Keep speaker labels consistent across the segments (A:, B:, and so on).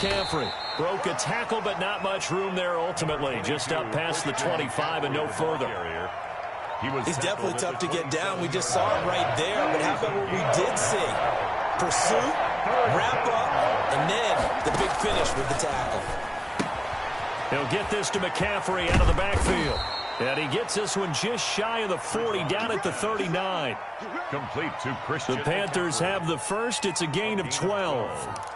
A: McCaffrey. Broke a tackle, but not much room there ultimately. Just up past the 25 and no further.
B: He's definitely tough to get down. We just saw it right there. But how about what we did see? Pursuit, wrap up, and then the big finish with the tackle.
A: He'll get this to McCaffrey out of the backfield. And he gets this one just shy of the 40, down at the 39.
C: Complete to Christian.
A: The Panthers have the first. It's a gain of 12.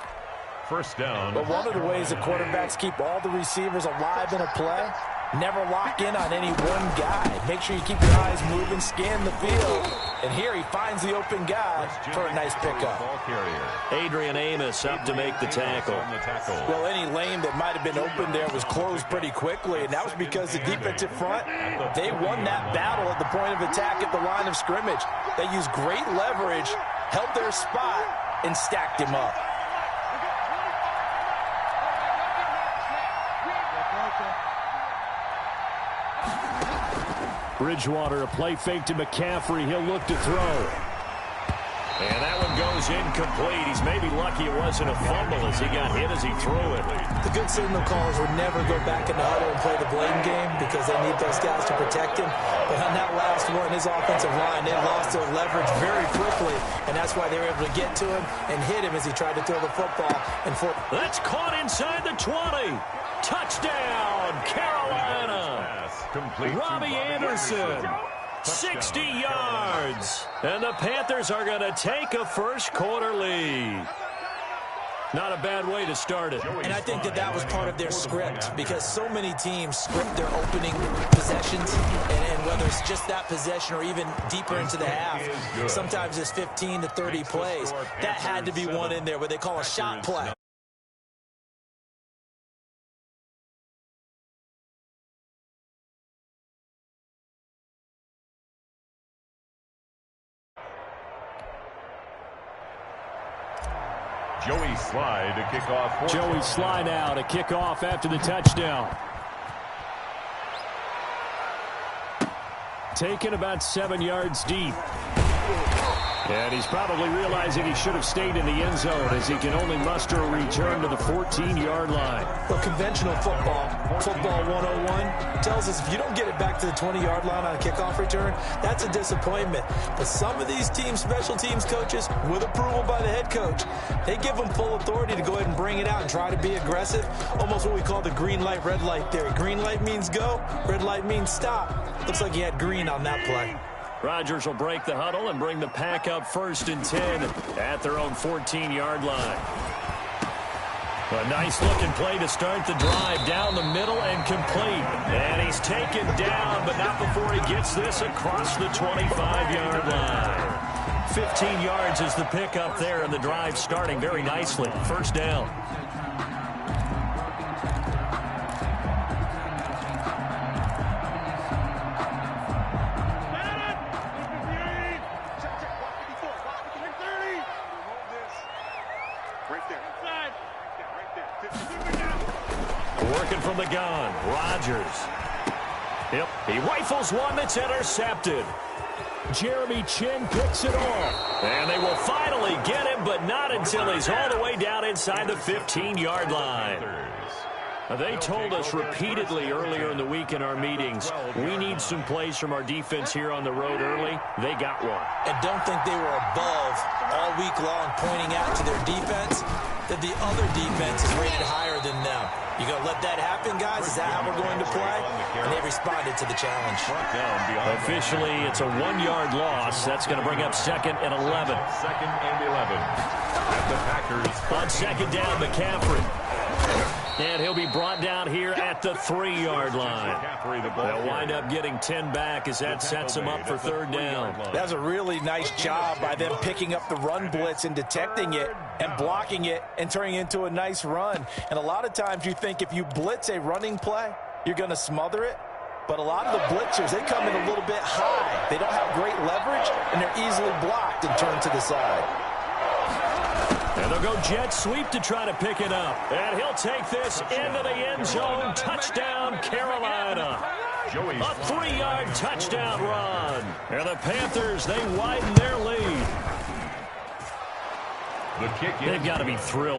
C: First down.
D: But one of the ways the quarterbacks keep all the receivers alive in a play, never lock in on any one guy. Make sure you keep your eyes moving, scan the field. And here he finds the open guy for a nice pickup.
A: Adrian Amos up to make the tackle.
D: Well, any lane that might have been open there was closed pretty quickly, and that was because the defensive front, they won that battle at the point of attack at the line of scrimmage. They used great leverage, held their spot, and stacked him up.
A: Bridgewater, a play fake to McCaffrey. He'll look to throw. And that one goes incomplete. He's maybe lucky it wasn't a fumble as he got hit as he threw it.
B: The good signal callers would never go back in the huddle and play the blame game because they need those guys to protect him. But on that last one, his offensive line, they lost their leverage very quickly, and that's why they were able to get to him and hit him as he tried to throw the football.
A: That's caught inside the 20. Touchdown, Carolina. Robbie Anderson. 60 yards. And the Panthers are going to take a first-quarter lead. Not a bad way to start it.
B: And I think that was part of their script because so many teams script their opening possessions, and whether it's just that possession or even deeper into the half, sometimes it's 15 to 30 plays. That had to be one in there, what they call a shot play.
C: Joey Slye to kick off.
A: Joey Slye now to kick off after the touchdown. Taken about 7 yards deep. And he's probably realizing he should have stayed in the end zone as he can only muster a return to the 14-yard line.
B: Well, conventional football 101, tells us if you don't get it back to the 20-yard line on a kickoff return, that's a disappointment. But some of these special teams coaches, with approval by the head coach, they give them full authority to go ahead and bring it out and try to be aggressive, almost what we call the green light, red light theory. Green light means go, red light means stop. Looks like he had green on that play.
A: Rodgers will break the huddle and bring the pack up 1st and 10 at their own 14-yard line. A nice-looking play to start the drive down the middle and complete. And he's taken down, but not before he gets this across the 25-yard line. 15 yards is the pickup there, and the drive starting very nicely. First down. Working from the gun, Rodgers. Yep, he rifles one that's intercepted. Jeremy Chin picks it off. And they will finally get him, but not until he's all the way down inside the 15-yard line. They told us repeatedly earlier in the week in our meetings, we need some plays from our defense here on the road early. They got one.
B: And don't think they were above all week long pointing out to their defense that the other defense is rated higher than them. You going to let that happen, guys? Is that how we're going to play? And they responded to the challenge.
A: Officially, it's a 1-yard loss. That's going to bring up 2nd and 11.
C: 2nd and 11. At the Packers.
A: On 2nd down, McCaffrey. And he'll be brought down here at the 3-yard line. They'll wind up getting 10 back as that sets him up for 3rd down.
D: That's a really nice job by them picking up the run blitz and detecting it and blocking it and turning it into a nice run. And a lot of times you think if you blitz a running play, you're going to smother it. But a lot of the blitzers, they come in a little bit high. They don't have great leverage, and they're easily blocked and turned to the side.
A: And they'll go jet sweep to try to pick it up. And he'll take this into the end zone. Touchdown, Carolina. A 3-yard touchdown run. And the Panthers, they widen their lead. They've got to be thrilled.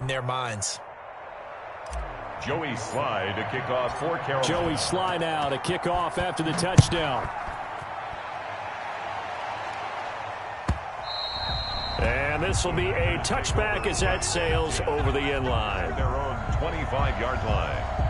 B: in their minds.
C: Joey Sly to kick off for Carolina.
A: Joey Sly now to kick off after the touchdown. And this will be a touchback as that sails over the end line.
C: Their own 25-yard line.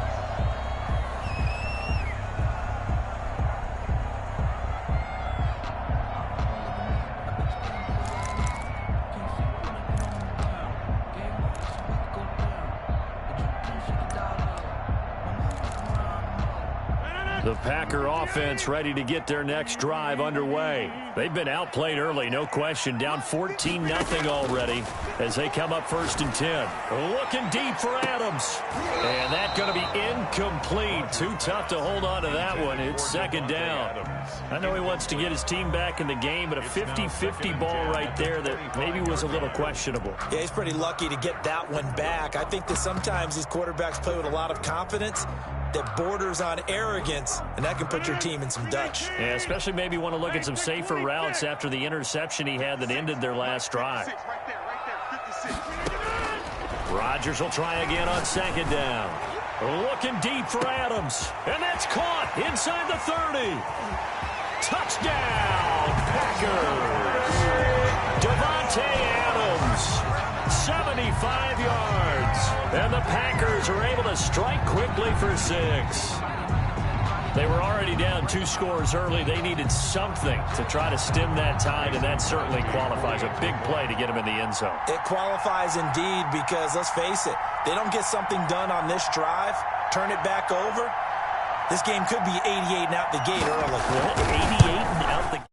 A: The Packer offense ready to get their next drive underway. They've been outplayed early, no question. Down 14-0 already as they come up 1st and 10. Looking deep for Adams. And that's going to be incomplete. Too tough to hold on to that one. It's 2nd down. I know he wants to get his team back in the game, but a 50-50 ball right there that maybe was a little questionable.
B: Yeah, he's pretty lucky to get that one back. I think that sometimes these quarterbacks play with a lot of confidence that borders on arrogance, and that can put your team in some Dutch.
A: Yeah, especially maybe want to look at some safer routes after the interception he had that ended their last drive. Rodgers will try again on 2nd down. Looking deep for Adams, and that's caught inside the 30. Touchdown, Packers. Devontae Adams. 75 yards. And the Packers are able to strike quickly for 6. They were already down 2 scores early. They needed something to try to stem that tide, and that certainly qualifies. A big play to get them in the end zone.
B: It qualifies indeed because, let's face it, they don't get something done on this drive, turn it back over, this game could be 88 and out the gate early.
A: What? 88 and out the gate?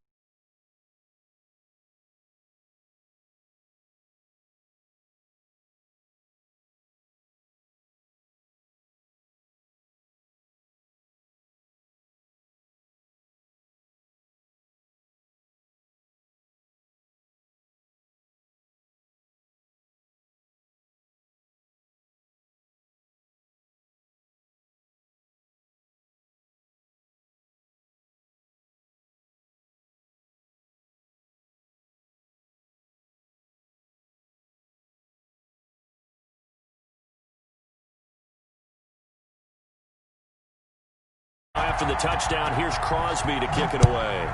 A: After the touchdown, here's Crosby to kick it away.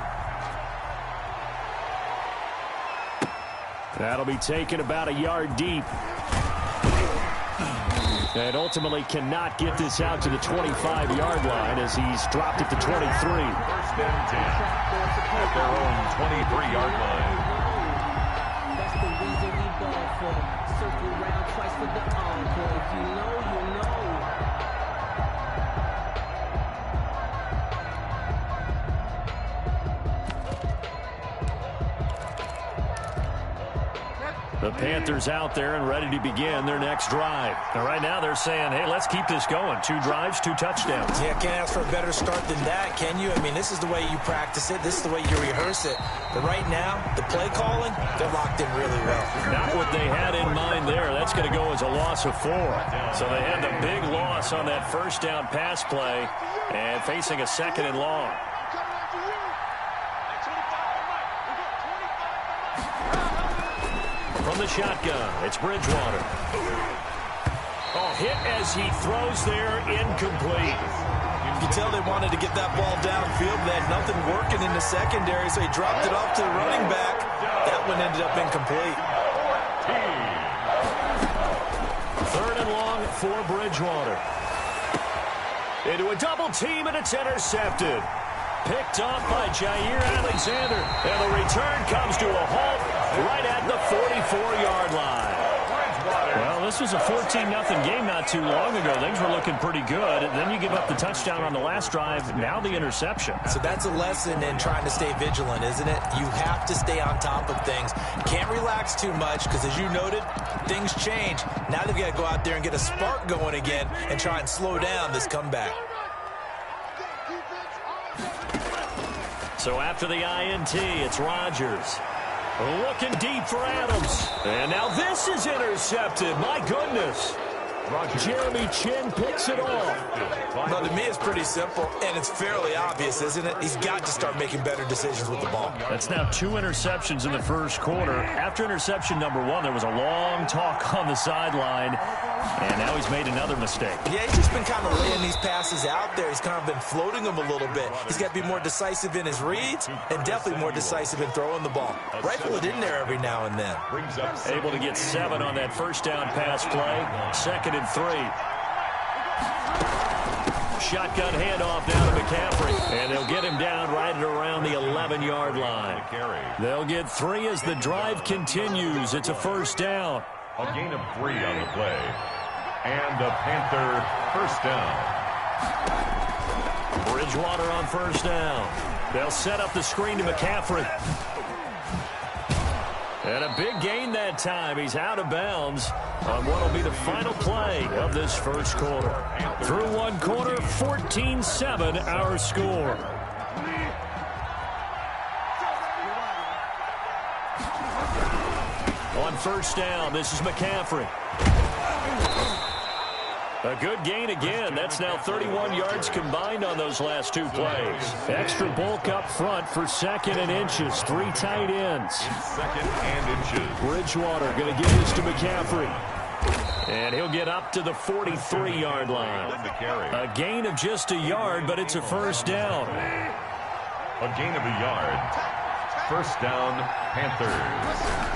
A: That'll be taken about a yard deep. And ultimately cannot get this out to the 25-yard line as he's dropped it to 23.
C: 1st and 10 at their own 23-yard line.
E: That's the reason we ball for. Circle round twice for the encore. If you know, you know.
A: The Panthers out there and ready to begin their next drive. And right now they're saying, hey, let's keep this going. 2 drives, 2 touchdowns.
B: Yeah, can't ask for a better start than that, can you? I mean, this is the way you practice it. This is the way you rehearse it. But right now, the play calling, they're locked in really well.
A: Not what they had in mind there. That's going to go as a loss of 4. So they had the big loss on that 1st down pass play and facing a 2nd and long. From the shotgun, it's Bridgewater. Oh, hit as he throws there, incomplete.
B: You can tell they wanted to get that ball downfield. They had nothing working in the secondary, so he dropped it off to the running back. That one ended up incomplete.
A: 3rd and long for Bridgewater. Into a double team, and it's intercepted. Picked off by Jair Alexander. And the return comes to a halt right at the 44-yard line. Well, this was a 14-0 game not too long ago. Things were looking pretty good. And then you give up the touchdown on the last drive. Now the interception.
B: So that's a lesson in trying to stay vigilant, isn't it? You have to stay on top of things. Can't relax too much because, as you noted, things change. Now they've got to go out there and get a spark going again and try and slow down this comeback.
A: So after the INT, it's Rodgers. Looking deep for Adams. And now this is intercepted. My goodness. Jeremy Chin picks it off.
B: Well, to me, it's pretty simple, and it's fairly obvious, isn't it? He's got to start making better decisions with the ball.
A: That's now 2 interceptions in the first quarter. After interception number 1, there was a long talk on the sideline, and now he's made another mistake.
B: Yeah, he's just been kind of laying these passes out there. He's kind of been floating them a little bit. He's got to be more decisive in his reads and definitely more decisive in throwing the ball. Rifle it in there every now and then.
A: Able to get 7 on that first down pass play. 2nd and 3. Shotgun handoff down to McCaffrey. And they'll get him down right at around the 11-yard line. They'll get 3 as the drive continues. It's a first down.
C: A gain of 3 on the play. And a Panther first down.
A: Bridgewater on first down. They'll set up the screen to McCaffrey. And a big gain that time. He's out of bounds on what will be the final play of this first quarter. Through 1 quarter, 14-7 our score. On first down, this is McCaffrey. A good gain again. That's now 31 yards combined on those last 2 plays. Extra bulk up front for 2nd and inches. 3 tight ends.
C: 2nd and inches.
A: Bridgewater going to give this to McCaffrey. And he'll get up to the 43-yard line. A gain of just a yard, but it's a first down.
C: A gain of a yard. First down, Panthers.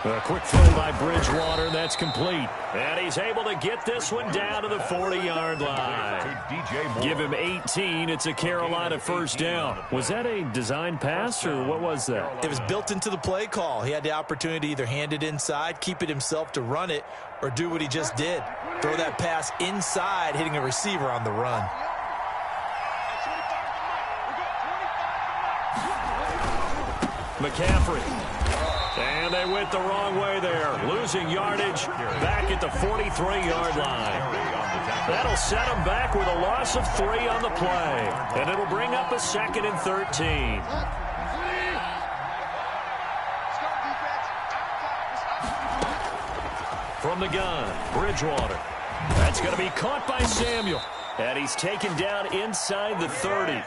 A: A quick throw by Bridgewater. That's complete. And he's able to get this one down to the 40-yard line. Give him 18. It's a Carolina first down. Was that a design pass, or what was that?
B: It was built into the play call. He had the opportunity to either hand it inside, keep it himself to run it, or do what he just did. Throw that pass inside, hitting a receiver on the run.
A: McCaffrey. And they went the wrong way there. Losing yardage back at the 43-yard line. That'll set them back with a loss of 3 on the play. And it'll bring up a 2nd and 13. From the gun, Bridgewater. That's going to be caught by Samuel. And he's taken down inside the 30.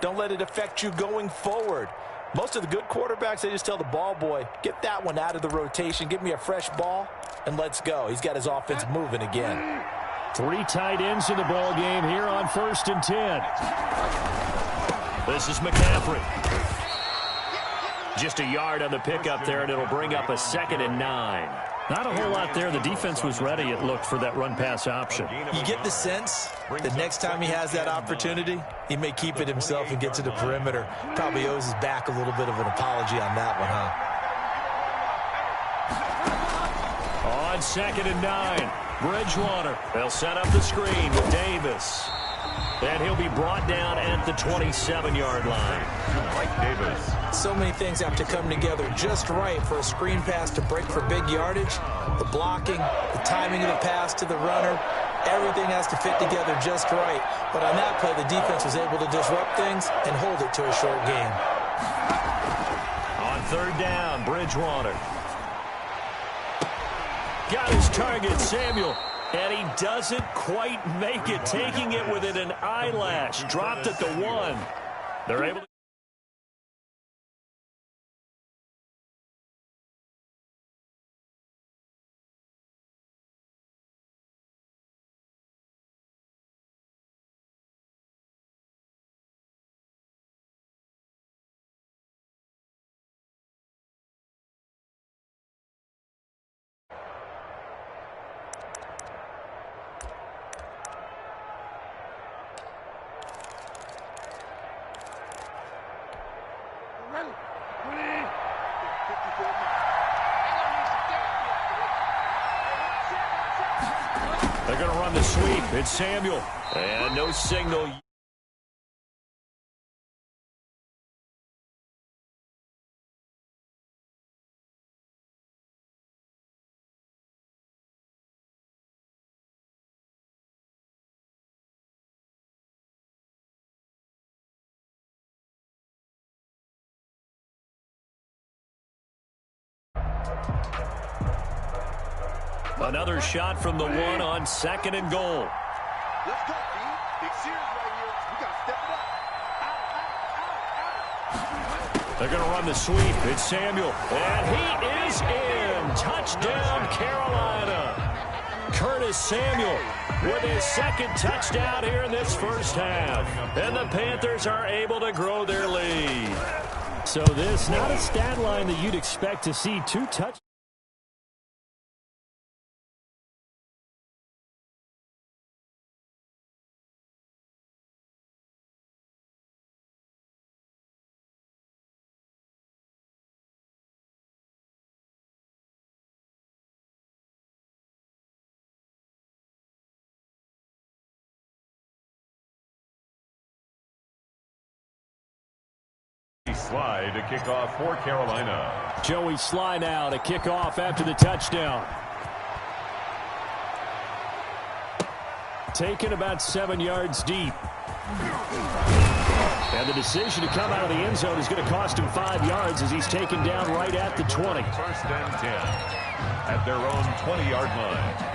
B: Don't let it affect you going forward. Most of the good quarterbacks, they just tell the ball boy, get that one out of the rotation, give me a fresh ball, and let's go. He's got his offense moving again.
A: 3 tight ends in the ball game here on 1st and 10. This is McCaffrey. Just a yard on the pickup there, and it'll bring up a 2nd and 9. Not a whole lot there. The defense was ready, it looked, for that run-pass option.
B: You get the sense that next time he has that opportunity, he may keep it himself and get to the perimeter. Probably owes his back a little bit of an apology on that one, huh?
A: On 2nd and 9, Bridgewater. They'll set up the screen with Davis. And he'll be brought down at the 27-yard line.
C: Mike Davis.
B: So many things have to come together just right for a screen pass to break for big yardage. The blocking, the timing of the pass to the runner, everything has to fit together just right. But on that play, the defense was able to disrupt things and hold it to a short game.
A: On 3rd down, Bridgewater. Got his target, Samuel. And he doesn't quite make it, taking it within an eyelash. Dropped at the 1. They're able to... They're going to run the sweep. It's Samuel. And no signal. Another shot from the one on 2nd and goal.
F: Let's go, B. Big series right here. We got to step it up.
A: They're going to run the sweep. It's Samuel. And he is in. Touchdown, Carolina. Curtis Samuel with his 2nd touchdown here in this first half. And the Panthers are able to grow their lead. So this, not a stat line that you'd expect to see 2 touchdowns.
C: Slide to kick off for Carolina.
A: Joey Sly now to kick off after the touchdown. Taken about 7 yards deep. And the decision to come out of the end zone is going to cost him 5 yards as he's taken down right at the 20.
C: 1st and 10 at their own 20-yard line.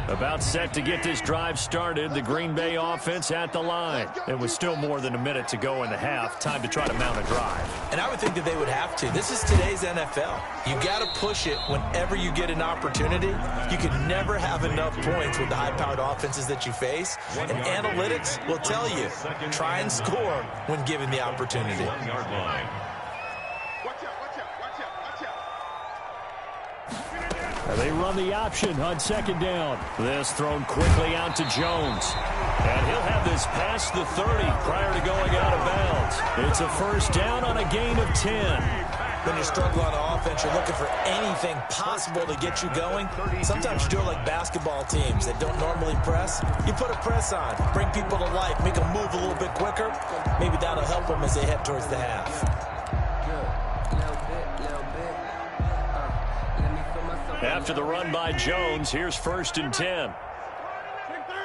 A: About set to get this drive started. The Green Bay offense at the line. It was still more than a minute to go in the half. Time to try to mount a drive.
B: And I would think that they would have to. This is today's NFL. You got to push it whenever you get an opportunity. You can never have enough points with the high-powered offenses that you face. And analytics will tell you, try and score when given the opportunity.
C: 1-yard line.
A: They run the option on 2nd down. This thrown quickly out to Jones. And he'll have this past the 30 prior to going out of bounds. It's a 1st down on a gain of 10.
B: When you're struggling on offense, you're looking for anything possible to get you going. Sometimes you do it like basketball teams that don't normally press. You put a press on, bring people to life, make them move a little bit quicker. Maybe that'll help them as they head towards the half.
A: After the run by Jones, here's 1st and 10.
F: Check 30.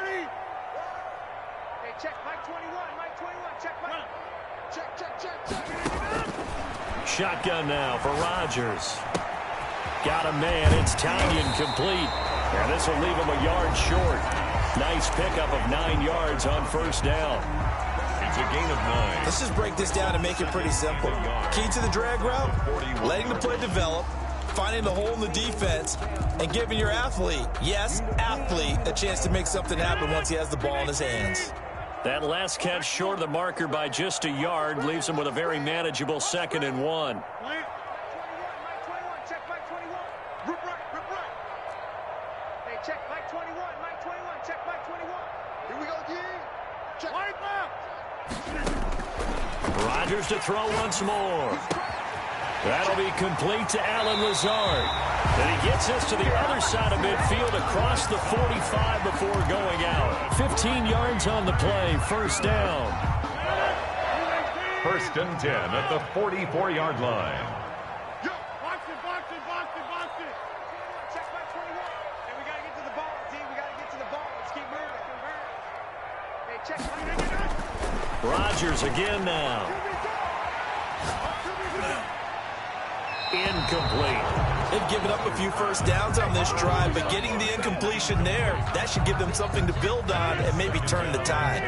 F: Hey, check Mike 21. Mike 21. Check Mike. Check.
A: Shotgun now for Rodgers. Got a man. It's Tanyan complete. And this will leave him a yard short. Nice pickup of 9 yards on 1st down.
C: It's a gain of 9.
B: Let's just break this down and make it pretty simple. Key to the drag route, letting the play develop, finding the hole in the defense, and giving your athlete, yes, athlete, a chance to make something happen once he has the ball in his hands.
A: That last catch short of the marker by just a yard leaves him with a very manageable 2nd and 1.
F: Mike 21. Check Mike 21. Rip right. Hey, check Mike 21. Mike 21. Check Mike 21. Here we go, D. Check Mike left.
A: Rodgers to throw once more. That'll be complete to Allen Lazard. And he gets us to the other side of midfield across the 45 before going out. 15 yards on the play, 1st down.
C: 1st and 10 at the 44-yard line.
F: Yo, box it. Check Mike 21. Hey, we got to get to the ball, D. We got to get to the ball. Let's keep moving. Hey, check Mike.
A: Rodgers again now. Incomplete.
B: They've given up a few 1st downs on this drive, but getting the incompletion there, that should give them something to build on and maybe turn the tide.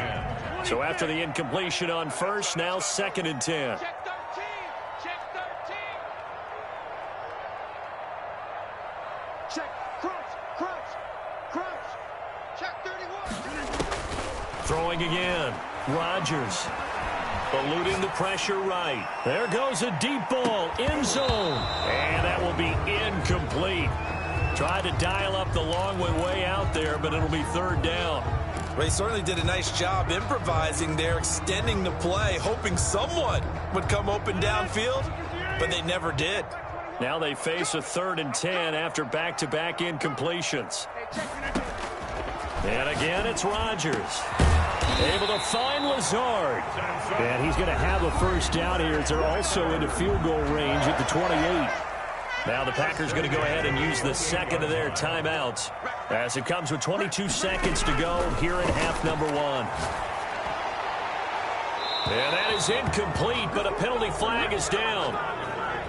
A: So after the incompletion on 1st, now 2nd and 10.
F: Check 13. Check crunch. Check 31.
A: Throwing again. Rodgers. Eluding the pressure right. There goes a deep ball. End zone. And that will be incomplete. Tried to dial up the long way out there, but it'll be 3rd down.
B: Well, he certainly did a nice job improvising there, extending the play, hoping someone would come open downfield, but they never did.
A: Now they face a 3rd and 10 after back-to-back incompletions. And again, it's Rodgers. Able to find Lazard. And he's going to have a 1st down here as they're also into field goal range at the 28. Now the Packers going to go ahead and use the 2nd of their timeouts as it comes with 22 seconds to go here in half number one. And that is incomplete, but a penalty flag is down.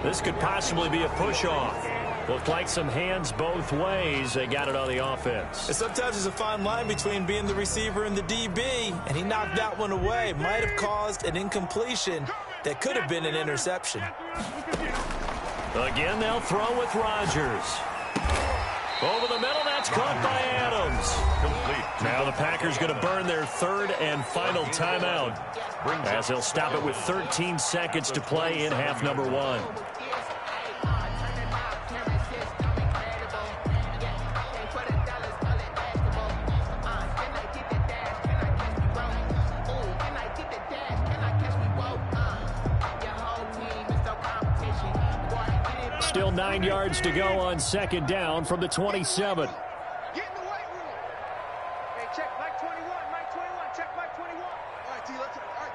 A: This could possibly be a push-off. Looked like some hands both ways. They got it on the offense.
B: And sometimes there's a fine line between being the receiver and the DB, and he knocked that one away. Might have caused an incompletion that could have been an interception.
A: Again, they'll throw with Rodgers. Over the middle, that's caught by Adams. Complete. Now the Packers going to burn their third and final timeout, as they'll stop it with 13 seconds to play in half number one. Still 9 yards to go on second down from the 27.
F: Get in the weight room. Hey, check Mike 21, Mike 21, check Mike 21. All right, D, let's go. All right,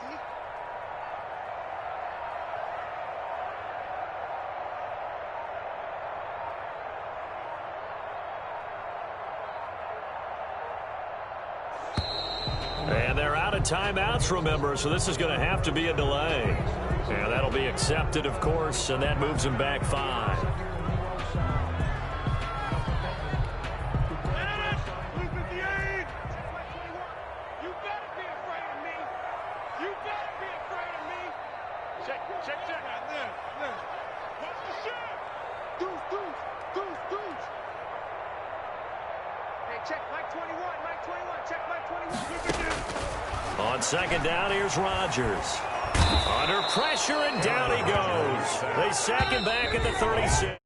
F: D.
A: And they're out of timeouts, remember, so this is going to have to be a delay. And that'll be accepted, of course, and that moves them back 5.
F: You better be afraid of me. You better be afraid of me. Check. There. Watch the shot. Deuce. Hey, check Mike 21, Mike 21, check Mike 21.
A: On second down, here's Rodgers. Under pressure, and down he goes. They sack him back at the 36.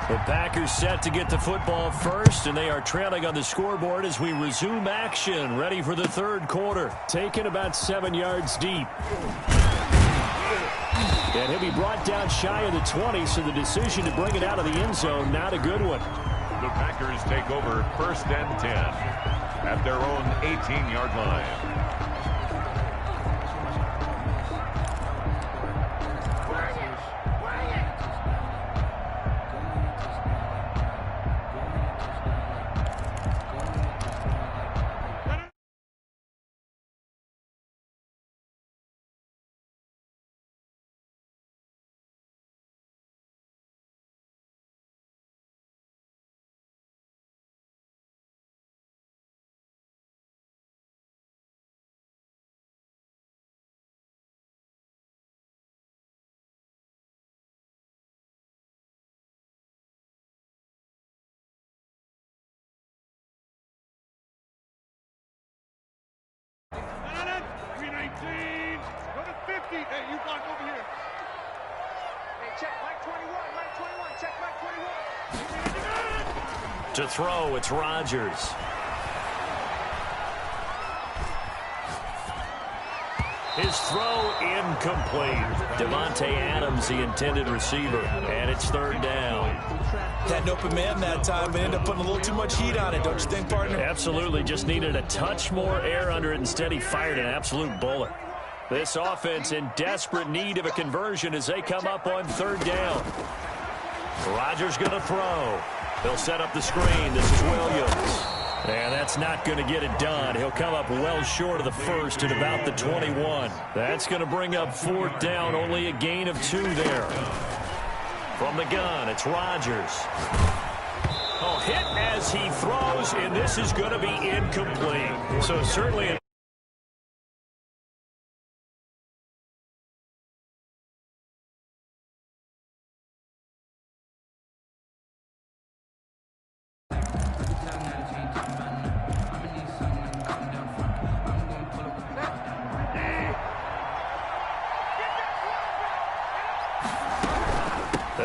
A: The Packers set to get the football first, and they are trailing on the scoreboard as we resume action, ready for the third quarter. Taken about 7 yards deep. And he'll be brought down shy of the 20, so the decision to bring it out of the end zone, not a good one.
C: The Packers take over 1st and 10 at their own 18-yard line.
F: Go to 50. Hey, you block over here. Hey, check Mike 21, Mike 21, check Mike 21.
A: To throw, it's Rodgers. His throw incomplete. Devontae Adams, the intended receiver, and it's third down.
B: Had an open man that time, but ended up putting a little too much heat on it, don't you think, partner?
A: Absolutely, just needed a touch more air under it. Instead, he fired an absolute bullet. This offense in desperate need of a conversion as they come up on third down. Rodgers going to throw. They'll set up the screen. This is Williams. And that's not going to get it done. He'll come up well short of the first at about the 21. That's going to bring up fourth down. Only a gain of 2 there. From the gun, it's Rodgers. Oh, hit as he throws, and this is going to be incomplete. So certainly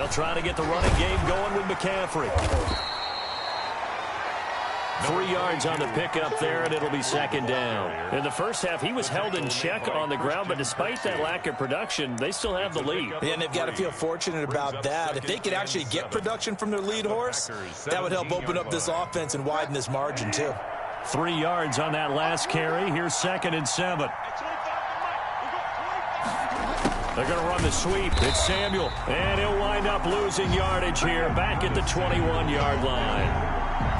A: They'll try to get the running game going with McCaffrey. 3 yards on the pickup there, and it'll be second down. In the first half, he was held in check on the ground, but despite that lack of production, they still have the lead.
D: And they've got to feel fortunate about that. If they could actually get production from their lead horse, that would help open up this offense and widen this margin, too.
A: 3 yards on that last carry. Here's 2nd and 7. They're going to run the sweep. It's Samuel, and he'll wind up losing yardage here back at the 21-yard line.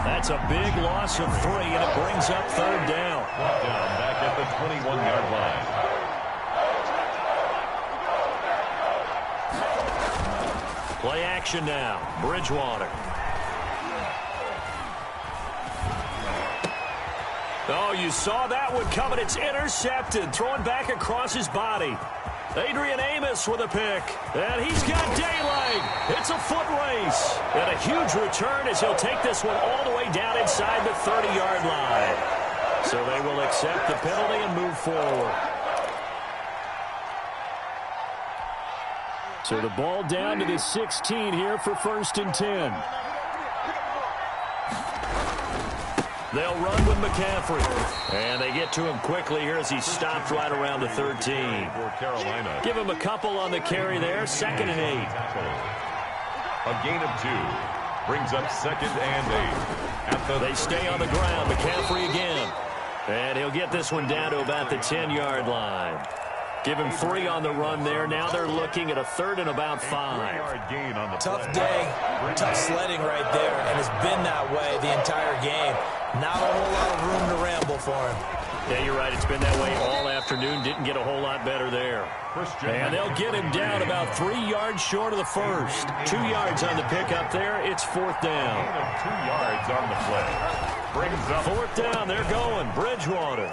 A: That's a big loss of 3, and it brings up 3rd down.
C: Back at the 21-yard line.
A: Play action now. Bridgewater. Oh, you saw that one coming. It's intercepted. Thrown back across his body. Adrian Amos with a pick, and he's got daylight. It's a foot race, and a huge return as he'll take this one all the way down inside the 30-yard line. So they will accept the penalty and move forward. So the ball down to the 16 here for 1st and 10. They'll run with McCaffrey. And they get to him quickly here as he stopped right around the 13. Give him a couple on the carry there. 2nd and 8.
C: A gain of 2. Brings up 2nd and 8.
A: They stay on the ground. McCaffrey again. And he'll get this one down to about the 10-yard line. Give him 3 on the run there. Now they're looking at a 3rd and about 5.
D: Tough day, tough sledding right there, and it's been that way the entire game. Not a whole lot of room to ramble for him.
A: Yeah, you're right. It's been that way all afternoon. Didn't get a whole lot better there. And they'll get him down about 3 yards short of the first. 2 yards on the pickup there. It's 4th down.
C: 2 yards on the play. Brings up
A: 4th down. They're going. Bridgewater.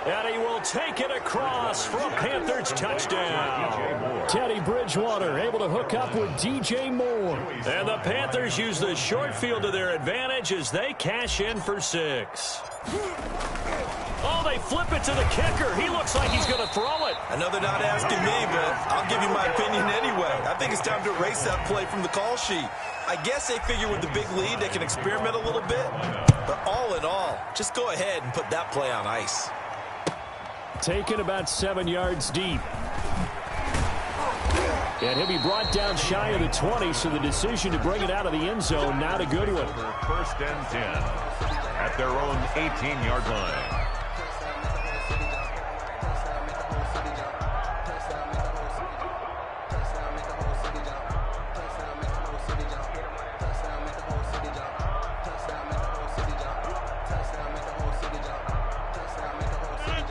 A: And he will take it across for a Panthers touchdown. Teddy Bridgewater able to hook up with DJ Moore. And the Panthers use the short field to their advantage as they cash in for 6. Oh, they flip it to the kicker. He looks like he's going to throw it.
B: I know they're not asking me, but I'll give you my opinion anyway. I think it's time to erase that play from the call sheet. I guess they figure with the big lead they can experiment a little bit. But all in all, just go ahead and put that play on ice.
A: Taken about 7 yards deep. And he'll be brought down shy of the 20, so the decision to bring it out of the end zone, not a good one.
C: 1st and 10 at their own 18-yard line.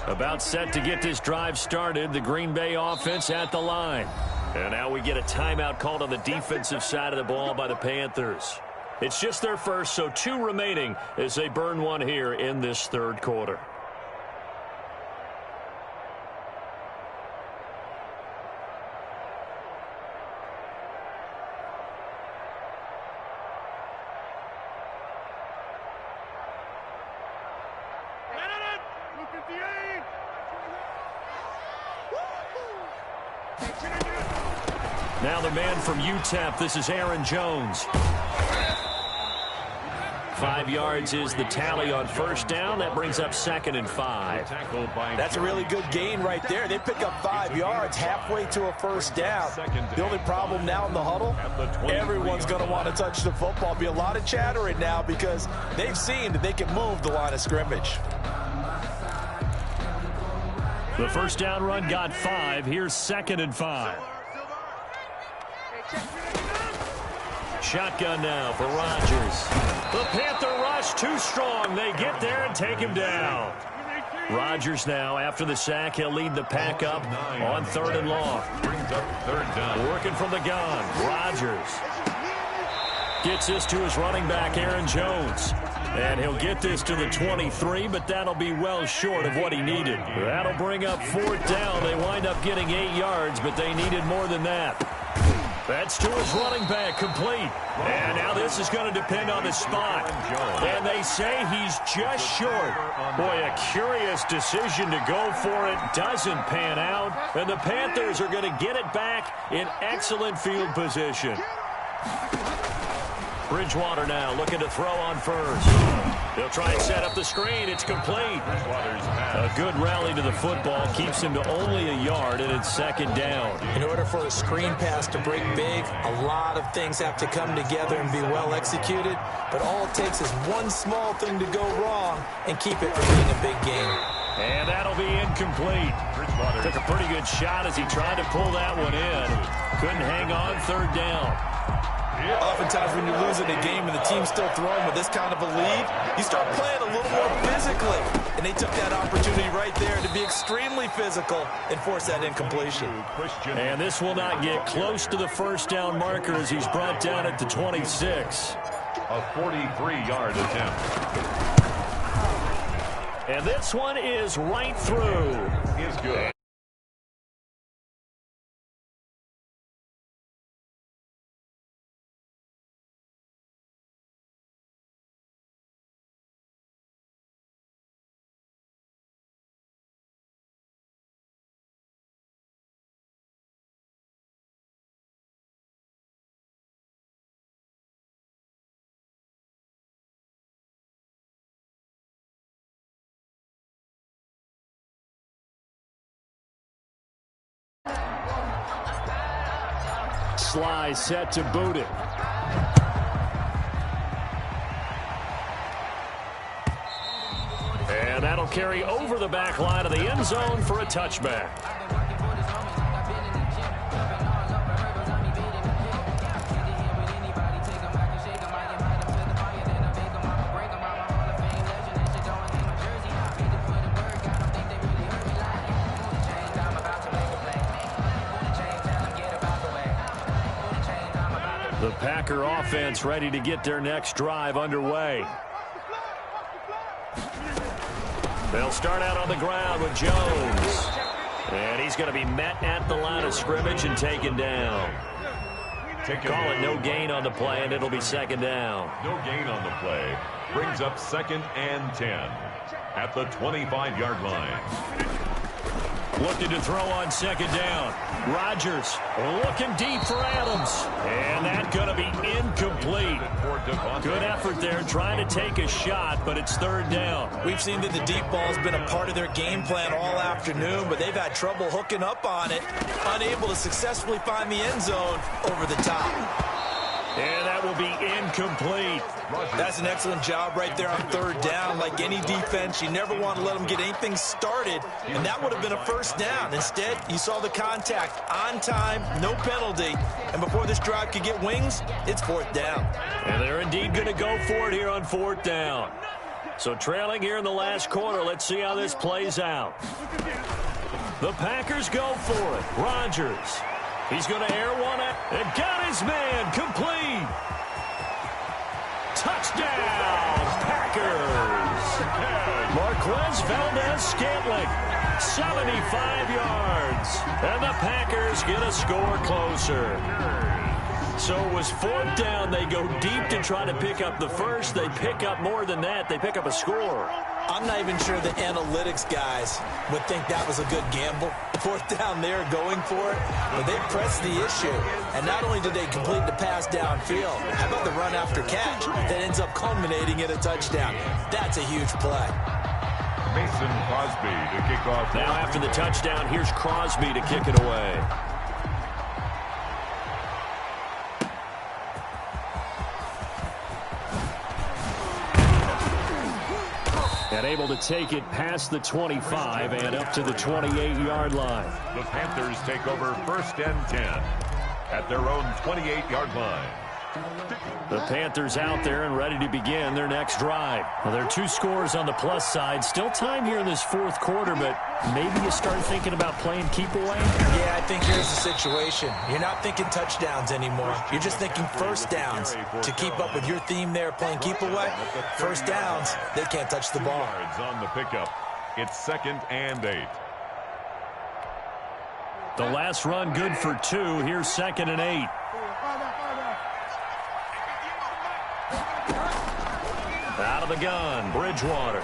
A: About set to get this drive started. The Green Bay offense at the line. And now we get a timeout called on the defensive side of the ball by the Panthers. It's just their first, so 2 remaining as they burn one here in this 3rd quarter. Now the man from UTEP, this is Aaron Jones. 5 yards is the tally on 1st down. That brings up 2nd and 5.
D: That's a really good gain right there. They pick up 5 yards halfway to a 1st down. The only problem now in the huddle, everyone's going to want to touch the football. Be a lot of chattering now because they've seen that they can move the line of scrimmage.
A: The 1st down run got 5. Here's 2nd and 5. Shotgun now for Rodgers. The Panther rush too strong. They get there and take him down. Rodgers now, after the sack, he'll lead the pack up on 3rd and long.
C: Brings up 3rd down.
A: Working from the gun. Rodgers gets this to his running back, Aaron Jones. And he'll get this to the 23, but that'll be well short of what he needed. That'll bring up 4th down. They wind up getting 8 yards, but they needed more than that. That's to his running back, complete. And now this is going to depend on the spot. And they say he's just short. Boy, a curious decision to go for it. Doesn't pan out. And the Panthers are going to get it back in excellent field position. Bridgewater now looking to throw on first. They'll try and set up the screen. It's complete. A good rally to the football keeps him to only a yard, and it's second down.
B: In order for a screen pass to break big, a lot of things have to come together and be well executed. But all it takes is one small thing to go wrong and keep it from being a big game.
A: And that'll be incomplete. Took a pretty good shot as he tried to pull that one in. Couldn't hang on, third down.
B: Oftentimes when you're losing a game and the team's still throwing with this kind of a lead, you start playing a little more physically. And they took that opportunity right there to be extremely physical and force that incompletion.
A: And this will not get close to the first down marker as he's brought down at the 26.
C: A 43-yard attempt.
A: And this one is right through.
C: Is good.
A: Sly set to boot it. And that'll carry over the back line of the end zone for a touchback. The Packer offense ready to get their next drive underway. They'll start out on the ground with Jones. And he's going to be met at the line of scrimmage and taken down. Call it no gain on the play, and it'll be second down.
C: No gain on the play. Brings up 2nd and 10 at the 25-yard line.
A: Looking to throw on second down. Rodgers looking deep for Adams. And that's going to be incomplete. Good effort there trying to take a shot, but it's third down.
B: We've seen that the deep ball's been a part of their game plan all afternoon, but they've had trouble hooking up on it, unable to successfully find the end zone over the top.
A: And that will be incomplete.
B: That's an excellent job right there on third down. Like any defense, you never want to let them get anything started, and that would have been a first down. Instead, you saw the contact on time, no penalty, and before this drive could get wings, it's fourth down.
A: And they're indeed going to go for it here on fourth down. So trailing here in the last quarter, let's see how this plays out. The Packers go for it. Rodgers. He's going to air one out and got his man complete. Touchdown, Packers. Marquez Valdez-Scantling, 75 yards. And the Packers get a score closer. So it was fourth down. They go deep to try to pick up the first. They pick up more than that. They pick up a score.
B: I'm not even sure the analytics guys would think that was a good gamble. Fourth down there going for it, but they pressed the issue. And not only did they complete the pass downfield, how about the run after catch that ends up culminating in a touchdown? That's a huge play.
C: Mason Crosby to kick off.
A: Now after the touchdown, here's Crosby to kick it away. And able to take it past the 25 and up to the 28-yard line.
C: The Panthers take over 1st and 10 at their own 28-yard line.
A: The Panthers out there and ready to begin their next drive. Well, there are 2 scores on the plus side. Still time here in this fourth quarter, but maybe you start thinking about playing keep away?
B: Yeah, I think here's the situation. You're not thinking touchdowns anymore. You're just thinking first downs. To keep up with your theme there, playing keep away, first downs, they can't touch the ball.
C: Yards on the pickup. It's 2nd and 8.
A: The last run good for 2. Here's 2nd and 8. Out of the gun, Bridgewater.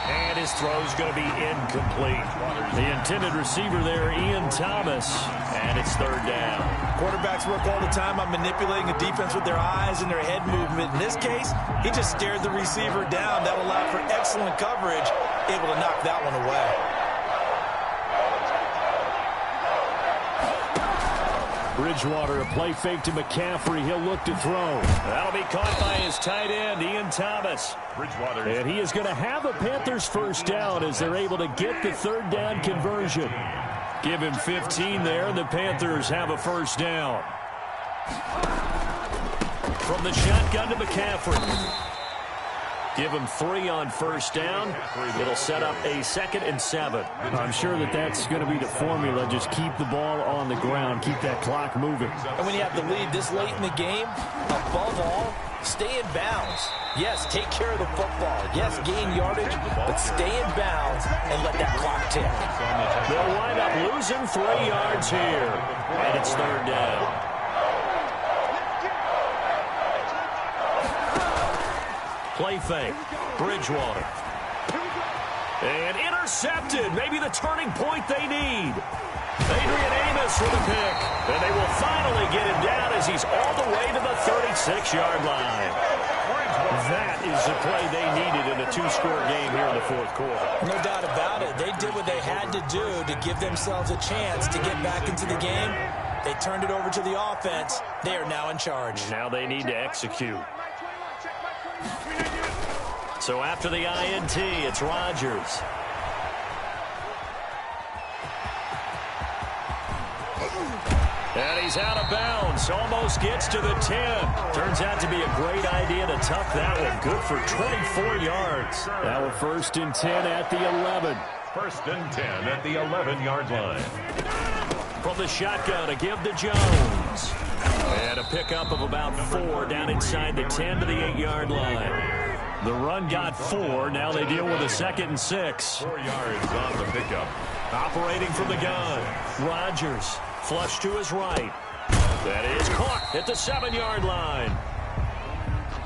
A: And his throw's going to be incomplete. The intended receiver there, Ian Thomas, and it's third down.
B: Quarterbacks work all the time on manipulating a defense with their eyes and their head movement. In this case, he just stared the receiver down. That allowed for excellent coverage, able to knock that one away.
A: Bridgewater, a play fake to McCaffrey. He'll look to throw. That'll be caught by his tight end, Ian Thomas.
C: Bridgewater.
A: And he is going to have a Panthers first down as they're able to get the third down conversion. Give him 15 there, and the Panthers have a first down. From the shotgun to McCaffrey. Give him 3 on first down. It'll set up a 2nd and 7. I'm sure that's going to be the formula. Just keep the ball on the ground. Keep that clock moving.
B: And when you have the lead this late in the game, above all, stay in bounds. Yes, take care of the football. Yes, gain yardage, but stay in bounds and let that clock tick.
A: They'll wind up losing 3 yards here. And it's third down. Play fake. Bridgewater. And intercepted. Maybe the turning point they need. Adrian Amos for the pick. And they will finally get him down as he's all the way to the 36-yard line. That is the play they needed in a 2-score game here in the fourth quarter.
B: No doubt about it. They did what they had to do to give themselves a chance to get back into the game. They turned it over to the offense. They are now in charge.
A: Now they need to execute. So after the INT, it's Rodgers. And he's out of bounds. Almost gets to the 10. Turns out to be a great idea to tuck that one. Good for 24 yards. Now a 1st and 10 at the 11.
C: 1st and 10 at the 11-yard line.
A: From the shotgun, a give to Jones. And a pickup of about 4 down inside the 10 to the 8-yard line. The run got 4. Now they deal with a 2nd and 6.
C: 4 yards on the pickup.
A: Operating from the gun. Rodgers, flush to his right. That is caught at the 7-yard line.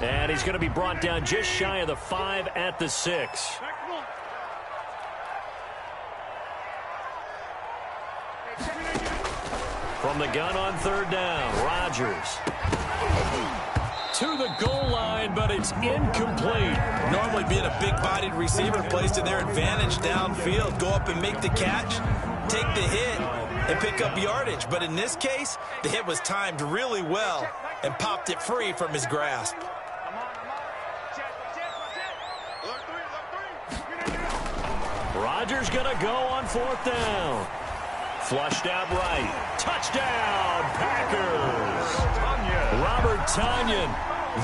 A: And he's going to be brought down just shy of the 5 at the 6. From the gun on third down, Rodgers. To the goal line, but it's incomplete.
B: Normally being a big-bodied receiver plays to their advantage downfield. Go up and make the catch, take the hit, and pick up yardage. But in this case, the hit was timed really well and popped it free from his grasp.
A: Rodgers going to go on 4th down. Flushed out right. Touchdown, Packers. Robert Tonyan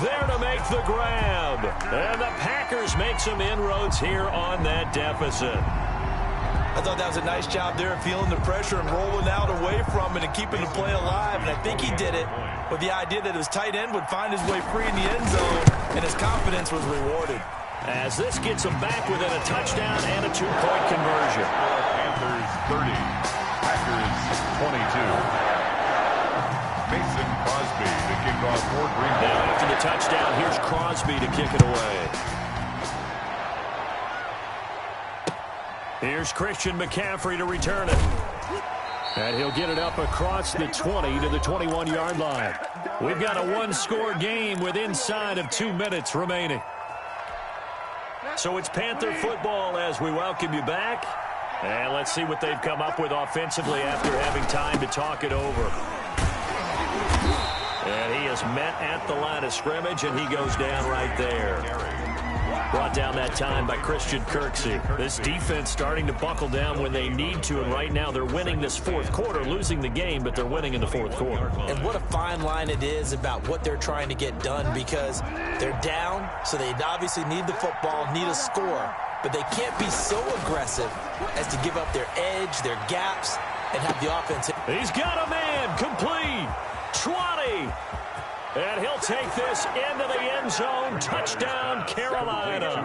A: there to make the grab. And the Packers make some inroads here on that deficit.
B: I thought that was a nice job there of feeling the pressure and rolling out away from it and keeping the play alive. And I think he did it with the idea that his tight end would find his way free in the end zone, and his confidence was rewarded.
A: As this gets him back within a touchdown and a 2-point conversion.
C: Panthers 30, Packers 22. Mason Crosby to kick off for Green Bay.
A: Now after the touchdown, here's Crosby to kick it away. Here's Christian McCaffrey to return it. And he'll get it up across the 20 to the 21-yard line. We've got a 1-score game with inside of 2 minutes remaining. So it's Panther football as we welcome you back. And let's see what they've come up with offensively after having time to talk it over. And he is met at the line of scrimmage, and he goes down right there. Brought down that time by Christian Kirksey. This defense starting to buckle down when they need to, and right now they're winning this fourth quarter, losing the game, but they're winning in the fourth quarter.
B: And what a fine line it is about what they're trying to get done, because they're down, so they obviously need the football, need a score, but they can't be so aggressive as to give up their edge, their gaps, and have the offense.
A: He's got a man, complete, 20. And he'll take this into the end zone. Touchdown, Carolina.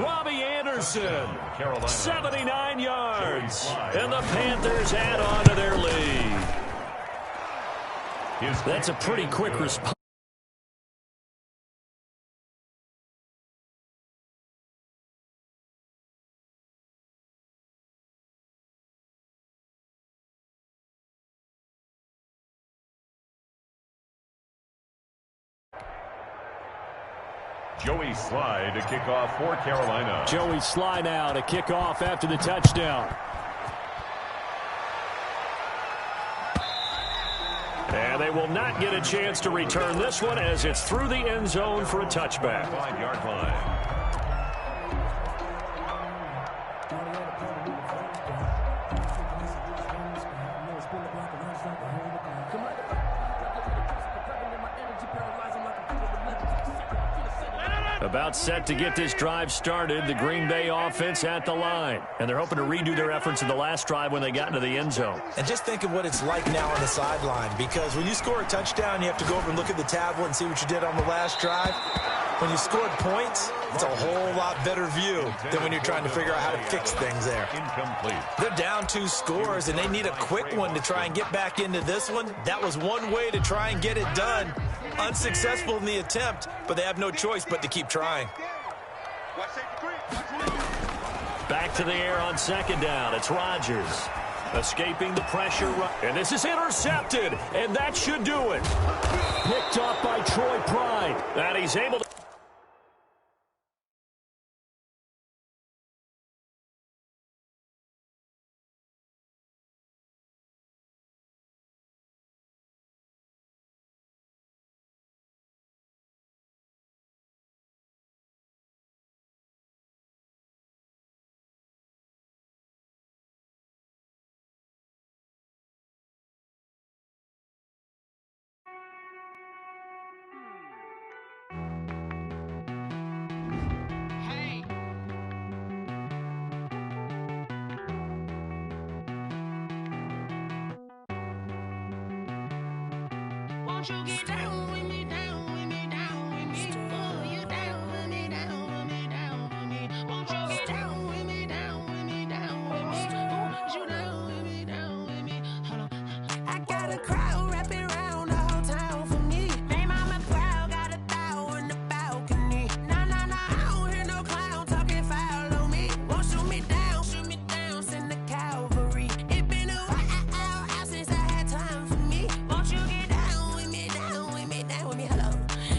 A: Robbie Anderson. 79 yards. And the Panthers add on to their lead. That's a pretty quick response.
C: Joey Sly to kick off for Carolina.
A: Joey Sly now to kick off after the touchdown. And they will not get a chance to return this one as it's through the end zone for a touchback.
C: 5-yard line.
A: About set to get this drive started, the Green Bay offense at the line. And they're hoping to redo their efforts in the last drive when they got into the end zone.
B: And just think of what it's like now on the sideline, because when you score a touchdown, you have to go over and look at the tablet and see what you did on the last drive. When you scored points, it's a whole lot better view than when you're trying to figure out how to fix things there.
C: Incomplete.
B: They're down 2 scores, and they need a quick one to try and get back into this one. That was one way to try and get it done. Unsuccessful in the attempt, but they have no choice but to keep trying.
A: Back to the air on second down. It's Rodgers escaping the pressure. And this is intercepted, and that should do it. Picked up by Troy Pride. And he's able to...
G: Won't you get down with me, down with me, down with me? Oh, you down with me, down with me, down with me. Won't you get down with me, down with me, down with me? Oh, you down with me, down with me? Hold on. I got a crowd wrapping around the whole town for me. They mama proud, got a thou in the balcony. Nah, nah, nah, I don't hear no clown talking foul on me. Won't shoot me down, send the cavalry. It been a while since I had time for me. Won't you get down with me, down with me, down with me? Hello.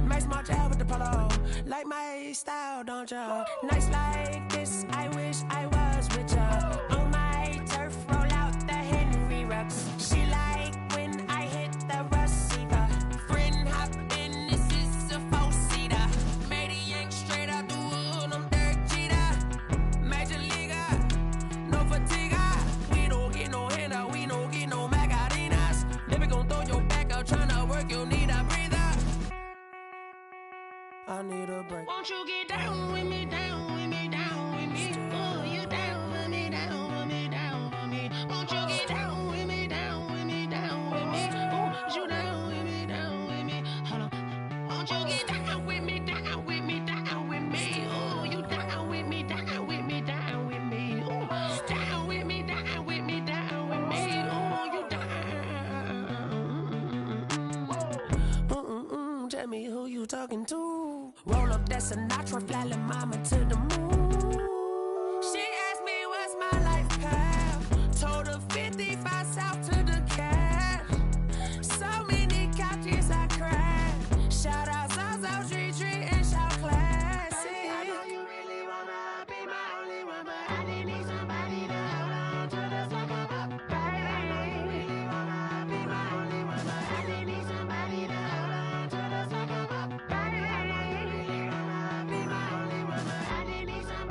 G: Max March out with the polo. Like my style, don't ya? Nights like this, I wish I was with ya. On my turf, roll out the Henry Rux. She like when I hit the receiver. Friend hop in, this is a 4-seater. Made a yank straight out the wood, I'm Derek Jeter. Major leaguer, no fatigue. We don't get no handout, we don't get no Macarinas. Never gon' throw your back out, tryna work, you need a breather. I need a break. Won't you get down with me, down with me, down with me? Oh, you down with me, down with me, down with me? Won't you get down with me, down with me, down with me? Oh, you down with me, down with me? Hold on. Won't you get down with me, down with me, down with me? Oh, you down with me, down with me, down with me? Oh, down with me, down with me, down with me? Oh, you down. Tell me who you talking to. Roll up that Sinatra, fly la mama to the moon. She asked me what's my life path. Told her 55 south to the cat. So many couches I cried. Shout out Zazo, Tree, and shout classy. I know you really wanna be my only one, but I didn't need somebody to hold on to the second up. Baby, I know you really wanna be my only one, but I didn't need somebody to hold on to the second up. Baby, I know you really wanna be my only one, but I didn't need somebody.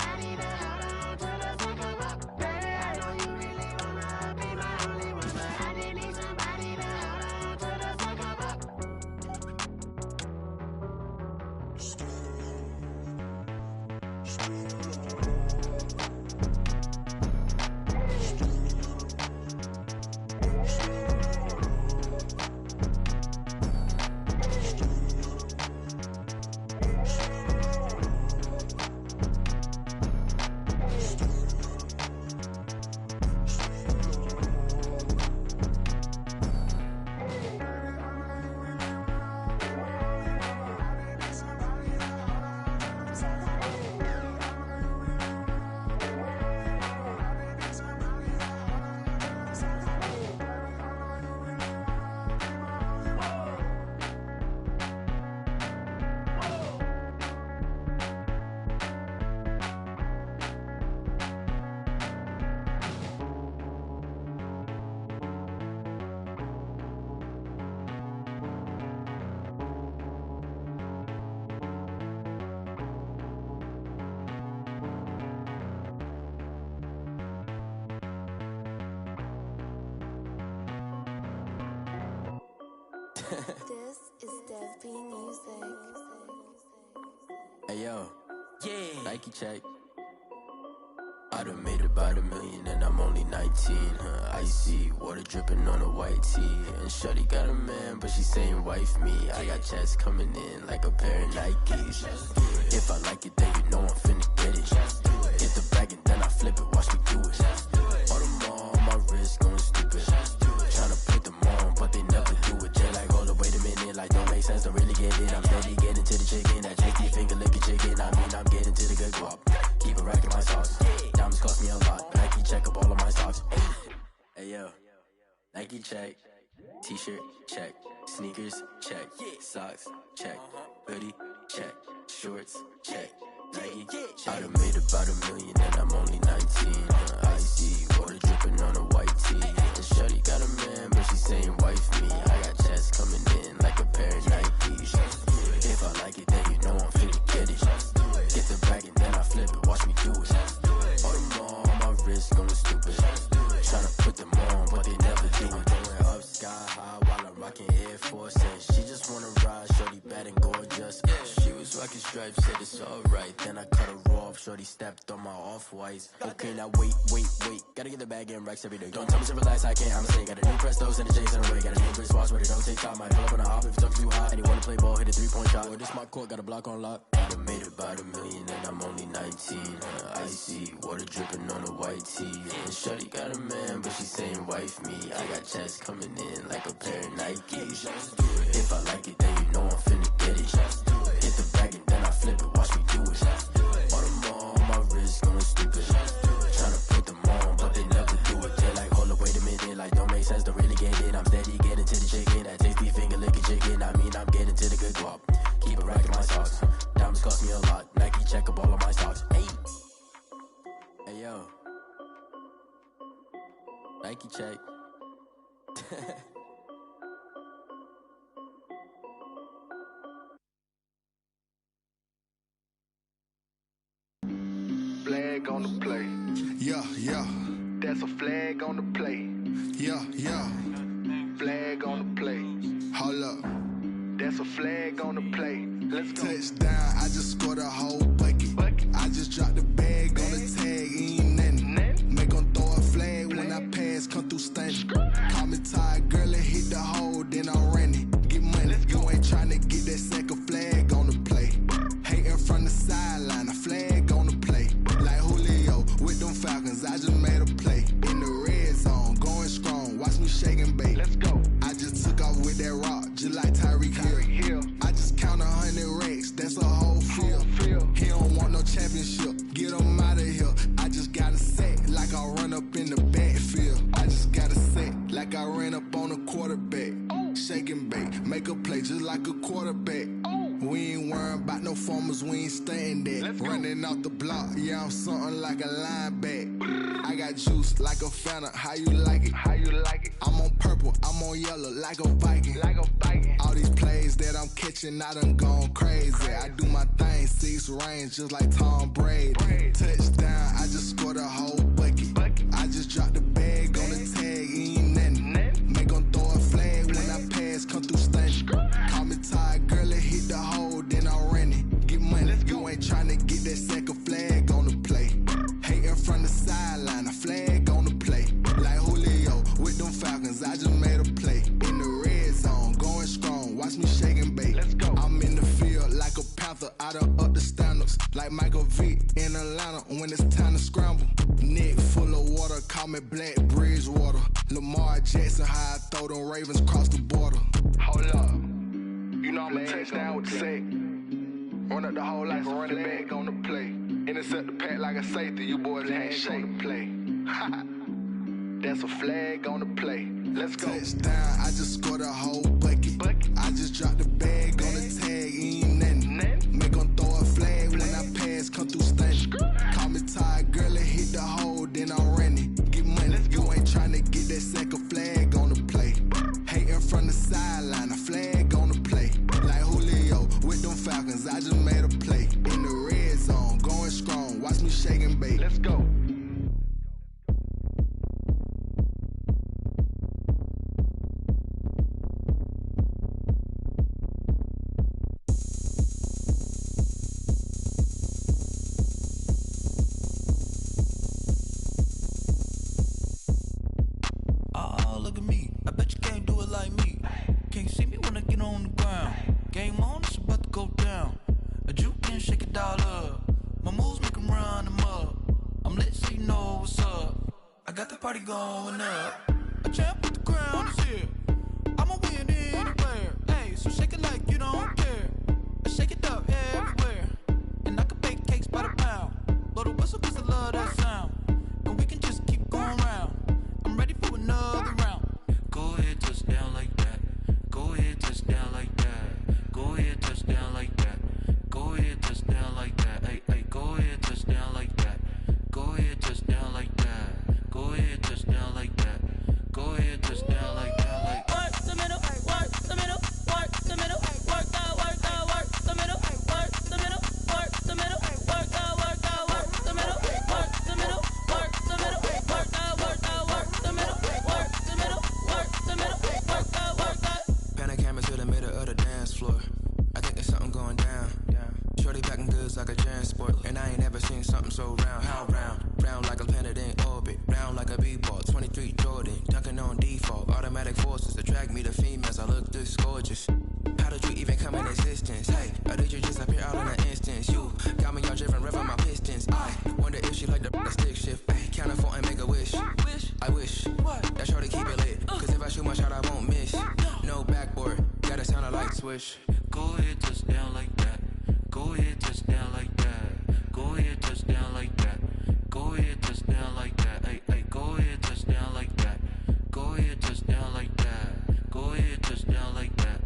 H: Hey yo, yeah. Nike check. I done made about $1 million and I'm only 19. Icy water dripping on a white tee. And shorty got a man, but she saying wife me. I got checks coming in like a pair of Nikes. If I like it, then you know I'm finna get it. Get the bag and then I flip it, watch me do it. All them on my wrist going stupid. Tryna put them on, but they never do it. They like, hold up, wait a minute, like don't make sense, don't really get it. I'm steady getting to the chicken, that tasty finger licking chicken. I mean, I'm getting to the good guap. Keep a rack in my sauce. Diamonds cost me a lot. Nike check up all of my socks. Hey yo, Nike check. T-shirt check. Sneakers check. Socks check. Hoodie check. Shorts check. Nike. I done made about $1 million and I'm only 19. Icy water dripping on a white tee. And shorty got a man, but she saying wife me. I got checks coming in like a pair of Nikes. If I like it, then you know I'm finna get it. Get the bag and then I flip it, watch me do it. All them on my wrist going stupid. Tryna put them on, but they never do it. Going up sky high while I'm rocking Air Force. And she just wanna ride, shorty bad and gorgeous. She was rocking stripes, said it's alright. Then I cut her off, shorty stepped on my off-whites. Okay, now wait. Gotta get the bag and racks every day. Don't tell me to relax, I can't, I'ma say. Got a new Prestos and a J's in a way. Got a new Chris Watch, but it don't take time. I pull up on a hop if it's too hot. And you wanna play ball, hit a 3-point shot. Or this my court, got a block on lock. I done made about $1 million and I'm only 19. Icy water dripping on a white tee. And shorty got a man, but she saying wife me. I got checks coming in like a pair of Nikes. If I like it, then you know I'm finna get it. Hit the bag and then I flip it, watch me do it. All them on my wrist going stupid. Tryna put them on, but they never do it. They like, hold up, wait a minute, like don't make sense, don't really get it. I'm steady getting to the chicken, that tasty finger licking chicken. I mean, I'm getting to the good guap. Keep a rack in my socks. Diamonds cost me a lot. Nike check up all of my stocks. Hey yo, Nike check.
F: Flag on the play.
I: Yeah.
F: That's a flag on the play.
I: Yeah.
F: Flag on the play.
I: Hold up.
F: That's a flag on the play. Let's go.
I: Touchdown, I just scored a whole bucket. I just dropped the bag on the tag, ain't nothing. Make 'em throw a flag when I pass, come through stunning. Call me tired, girl, and hit the hole, then I'm running. Get money, you ain't tryna get that second flag on the play. Hating from the sideline, a flag on the play. Like Julio with them Falcons, I just made a play. In the red zone, going strong, watch me shake and bake.
F: Let's go.
I: I just took off with that rock, just like Tyreek Hill. I just count 100 racks, that's a whole field. He don't want no championship, get him out of here. I just got a set, like I run up in the backfield. I just got a set, like I ran up on a quarterback. Shake and bake, make a play just like a quarterback. We ain't worrying about no formers, we ain't staying there. Running off the block, yeah, I'm something like a lineback. I got juice like a Fanta, how you like it? I'm on purple, I'm on yellow, like a Viking. All these plays that I'm catching, I done gone crazy. I do my thing, 6 range, just like Tom Brady. Touchdown, I just scored a whole bucket. I just dropped the bag on the tag, ain't nothing. Make 'em throw a flag when I pass, come through stunning. Call me tired, girl, and hit the hole, then I'm running. Get money, you ain't tryna get that second flag on the play. Hating from the sideline, a flag on the play. Like Julio with them Falcons, I just made a play. In the red zone, going strong, watch me shake and bake. Let's go. I'm in the field like a panther, I done up the standards. Like Michael Vick in Atlanta when it's time to scramble. Neck full of water, call me Black Bridgewater. Lamar Jackson, how I throw them Ravens cross the border.
F: Hold up. You know I'm a touchdown with the sack. Run up the hole like a running back on the play. Intercept the pack like a safety. You boys ain't shake the play. That's a flag on the play. Let's go.
I: Touchdown, I just scored a whole bucket. I just dropped the bag on the tag, ain't nothing. Make 'em throw a flag when I pass, come through stunning. Call me tired, girl, and hit the hole, then I'm running. Get money, you ain't tryna get that second flag on the play. Hating from the sideline, a flag on the play. Like Julio with them Falcons, I just made a play. In the red zone, going strong, watch me shake and bake.
F: Let's go.
J: on the ground. Game on, it's about to go down. A juke and shake it all up. My moves make 'em run them up. I'm lit so you know what's up. I got the party going up. A champ with the crown is here. I'ma win anywhere. Hey, so shake it like you don't care. I shake it up everywhere. And I can bake cakes by the pound. Blow the whistle 'cause I love that sound. And we can just keep going round. I'm ready for another round. Go ahead, touch down like that. Go ahead, touch down like that. Go ahead, touch down like that. Go ahead, touch down like that. Hey, hey, go ahead, touch down like that. Go ahead, touch down like that. Go ahead, touch down like that. Go ahead, touch down like that. Like
E: Work the middle, work the middle, work the middle, work out, work out, work the middle, work the middle, work the middle, work out, work out, work the middle, work the middle, work the middle, work out, work out, work the middle, work the middle, work the middle, work out, work out.
K: Panic camera to the middle of the dance floor. I think there's something going down. Shorty packing goods like a transport, and I ain't never seen something so round. How round? Round like a planet in orbit, round like a b-ball. 23 Jordan, dunking on default. Automatic forces attract me to females. I look this gorgeous. How did you even come in existence? Hey, or did you just appear out in an instance? You got me all driven, revving my pistons. I wonder if she like the stick shift. Hey, count a 4 and make a wish. I wish that shorty keep it lit, 'cause if I shoot my shot, I won't miss. No backboard, gotta sound a light switch.
J: go ahead, touch down like that. Go ahead, touch down like that. Go ahead, touch down like that. Go ahead, touch down like that. Hey, hey, go ahead, touch down like that. Go ahead, touch down like that. Go ahead, touch down like that.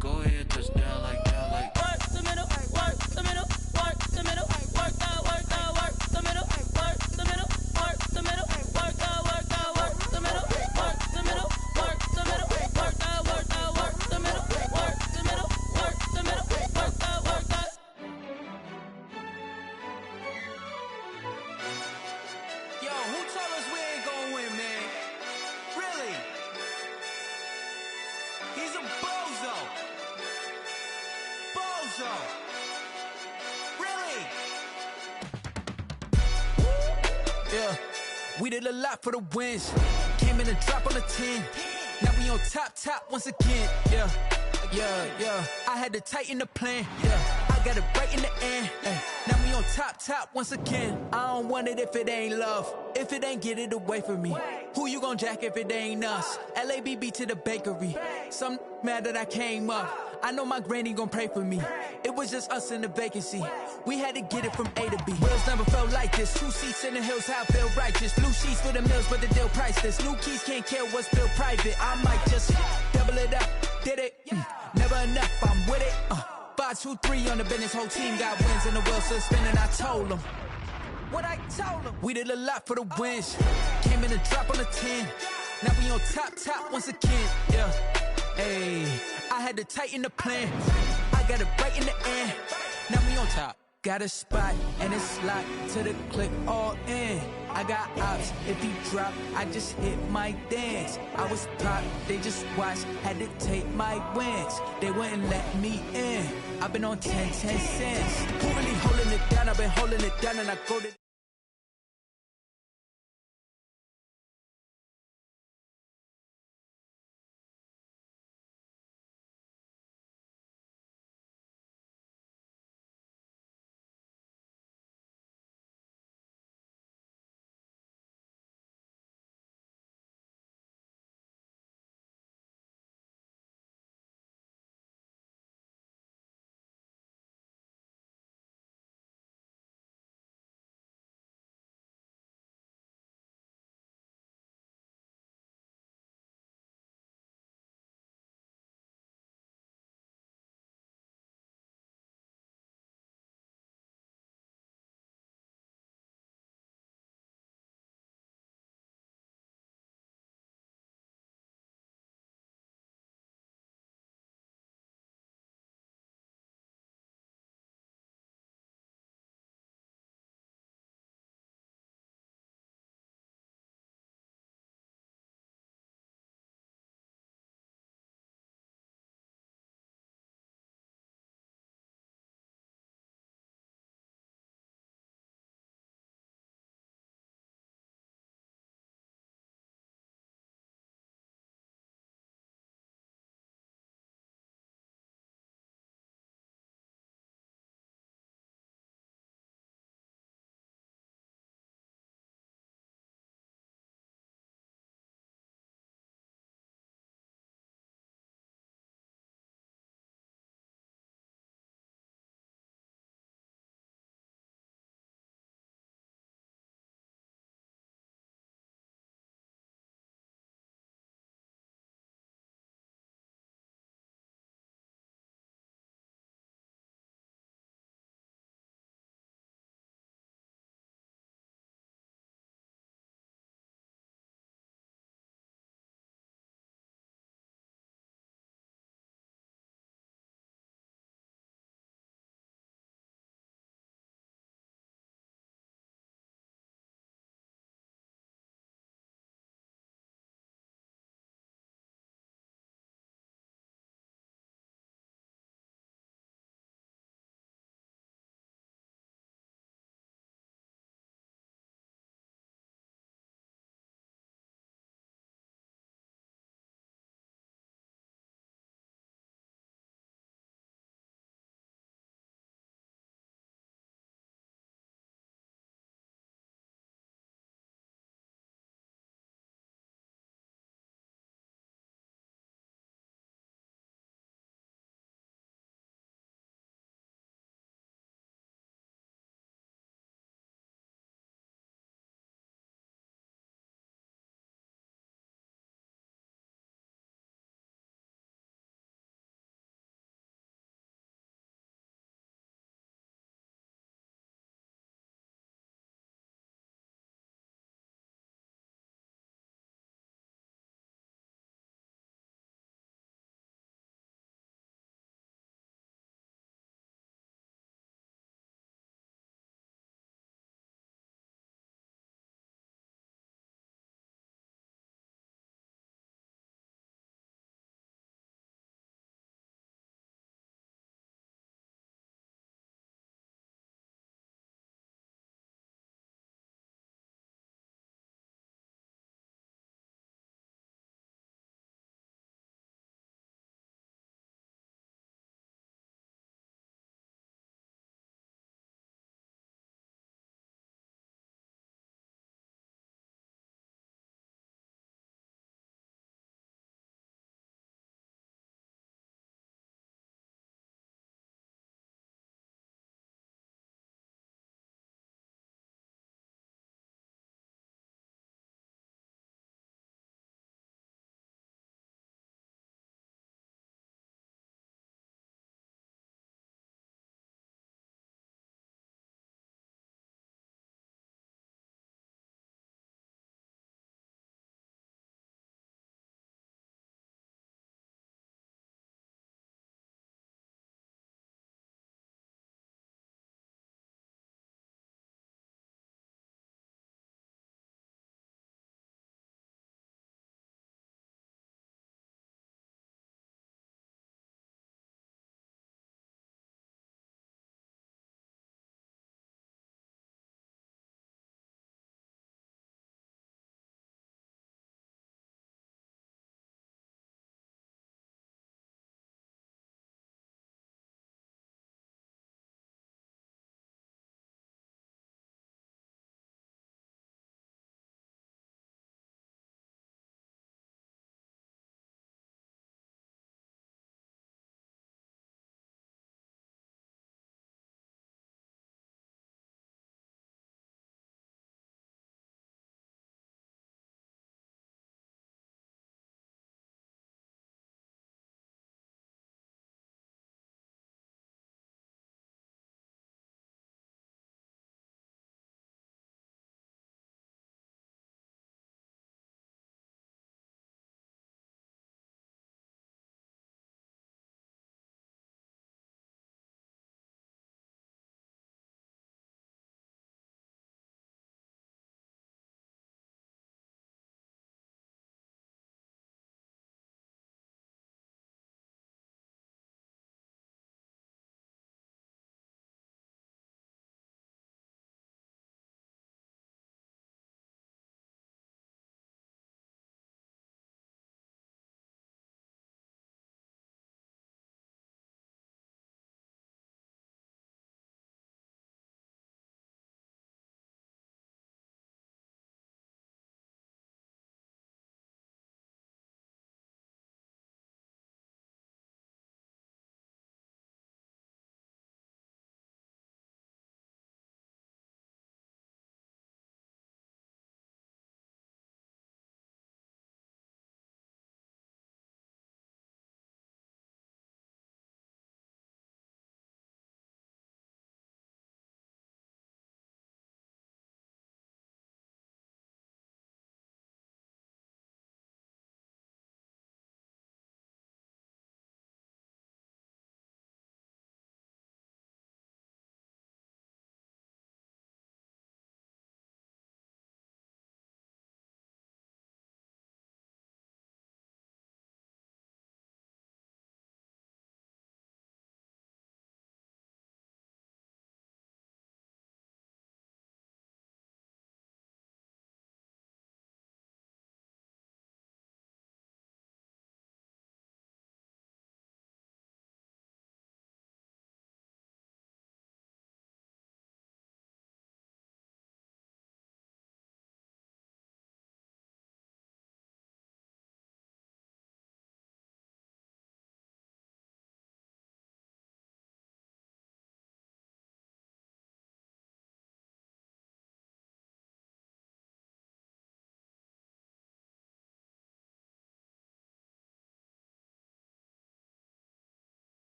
J: Go ahead, touch down like that. Like
E: Work the middle, work the middle, work the middle, work out, work out, work the middle, work the middle, work the middle, work out, work out, work the middle, work the middle, work the middle, work out, work out, work the middle, work the middle, work the middle, work out, work out.
J: yo, who told us we ain't gonna win, man? Really? He's a bozo. Bozo. Really? Yeah, we did a lot for the wins. Came in a drop on the 10. Now we on top once again. Yeah, yeah, yeah. I had to tighten the plan. Yeah, I got it right in the end. Ay, now we on top once again. I don't want it if it ain't love. If it ain't, get it away from me. Who you gon' jack if it ain't us? LABB to the bakery. Some mad that I came up. I know my granny gon' pray for me. It was just us in the vacancy. We had to get it from A to B. Wheels never felt like this. 2 seats in the hills, how I feel righteous. Blue sheets for the mills, but the deal priceless. New keys can't care what's built private. I might just double it up. Did it? Never enough, I'm with it. 5, 2, 3 on the business. Whole team got wins and the wheels still spinning. I told them what I told them. We did a lot for the wins. Came in a drop on the 10. Now we on top once again. Yeah. Hey, I had to tighten the plan. I got it right in the end. Now we on top. Got a spot and it's locked to the click all in. I got ops. If he drop, I just hit my dance. I was pop, they just watched. Had to take my wins. They wouldn't let me in. I've been on 10 cents. Who really holding it down? I've been holding it down and I go to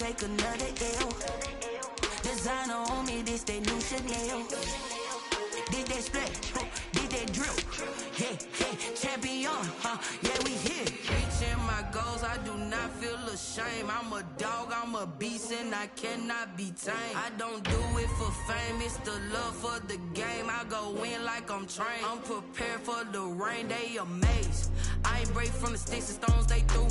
G: take another L. Designer on me, this they new Chanel. Did that split, did that drill. Yeah, champion, yeah, we here. Reaching my goals, I do not feel ashamed. I'm a dog, I'm a beast, and I cannot be tamed. I don't do it for fame, it's the love for the game. I go in like I'm trained. I'm prepared for the rain, they amazed. I ain't break from the sticks and stones they threw.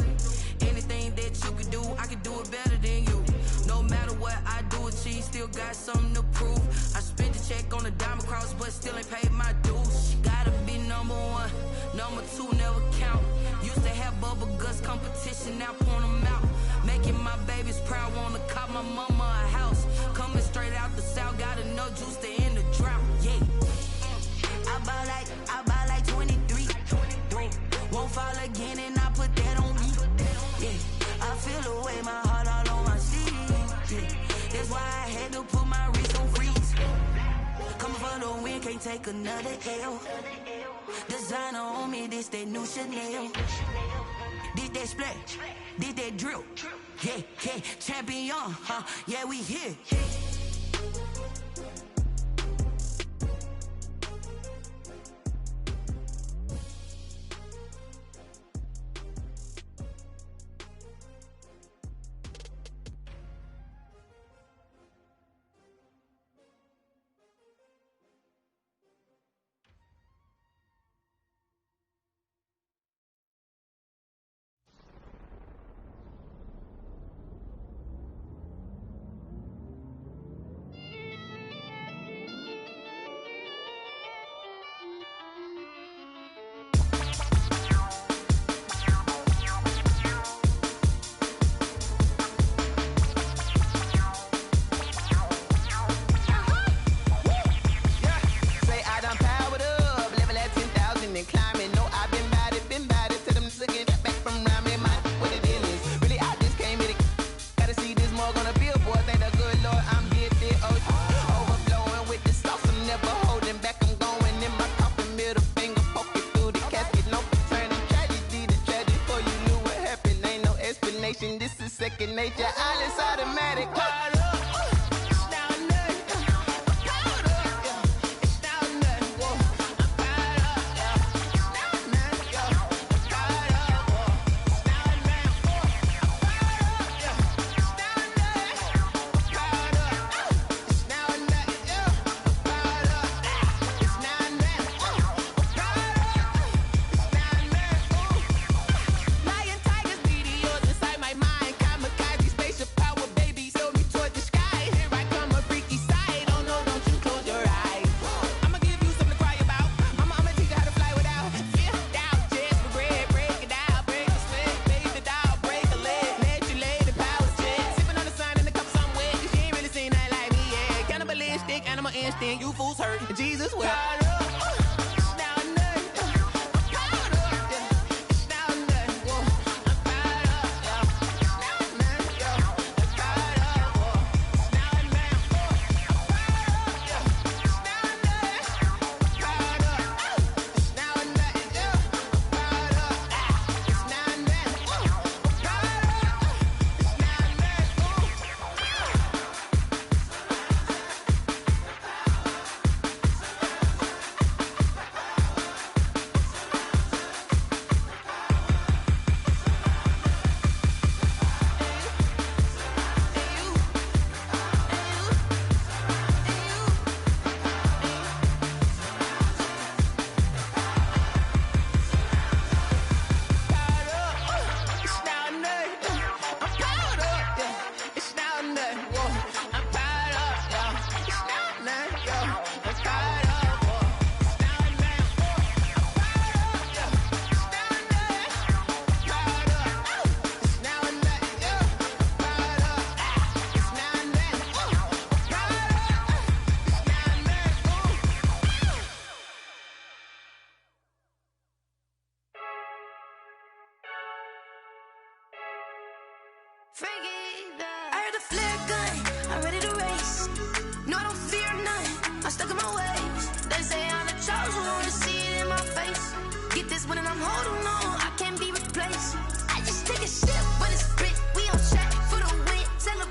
G: Anything that you could do, I can do it better than you. No matter what I do, achieve, still got something to prove. I spent the check on the diamond cross, but still ain't paid my dues. Gotta be number one, number two never count. Used to have bubble guts competition, now point them out. Making my babies proud, wanna cop my mama a house. Coming straight out the south, got enough juice to end the drought. Yeah, I buy like 23. Won't fall again, and I put that on me. Yeah, I feel the way, my heart all on my sleeve. Yeah, that's why I had to put my wrist on freeze. Coming for the win, can't take another L. Designer on me, this that new Chanel. Did that split, did that drill. Yeah, champion, yeah, we here.
L: This is second nature, all is automatic. You fools hurt, Jesus will.
G: I heard the flare gun, I'm ready to race. No, I don't fear none, I'm stuck in my ways. They say I'm the chosen one, to see it in my face. Get this one and I'm holding on, I can't be replaced. I just take a sip, but it's split, we on track for the win. Celebrate.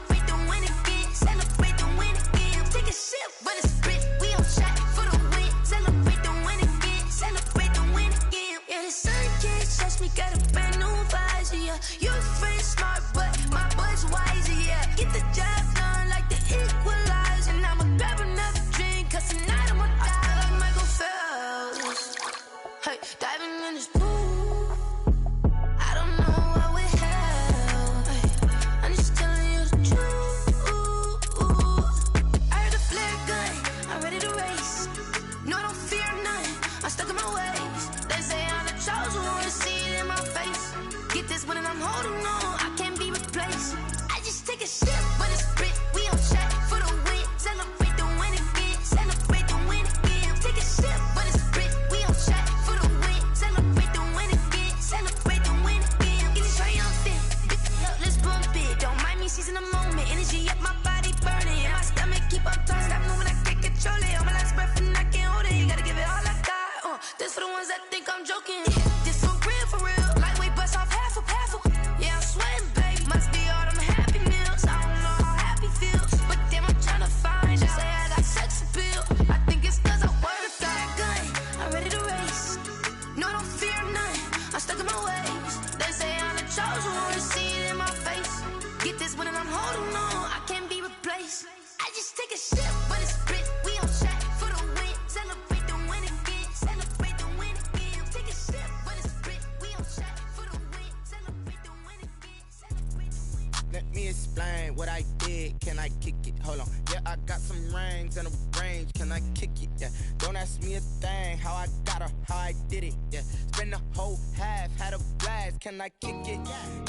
G: this one and I'm holding on. I can't be replaced. I just take a sip, but it's split. We on track for the win. Celebrate the win again. Celebrate the win again. Take a sip, but it's split. We on track for the win. Celebrate the win again. Celebrate the win.
L: Let me explain what I did. Can I kick it? Hold on. Yeah, I got some rings and a range. Can I kick it? Yeah. Don't ask me a thing. How I got her, how I did it. Yeah. Spend the whole half, had a blast. Can I kick it?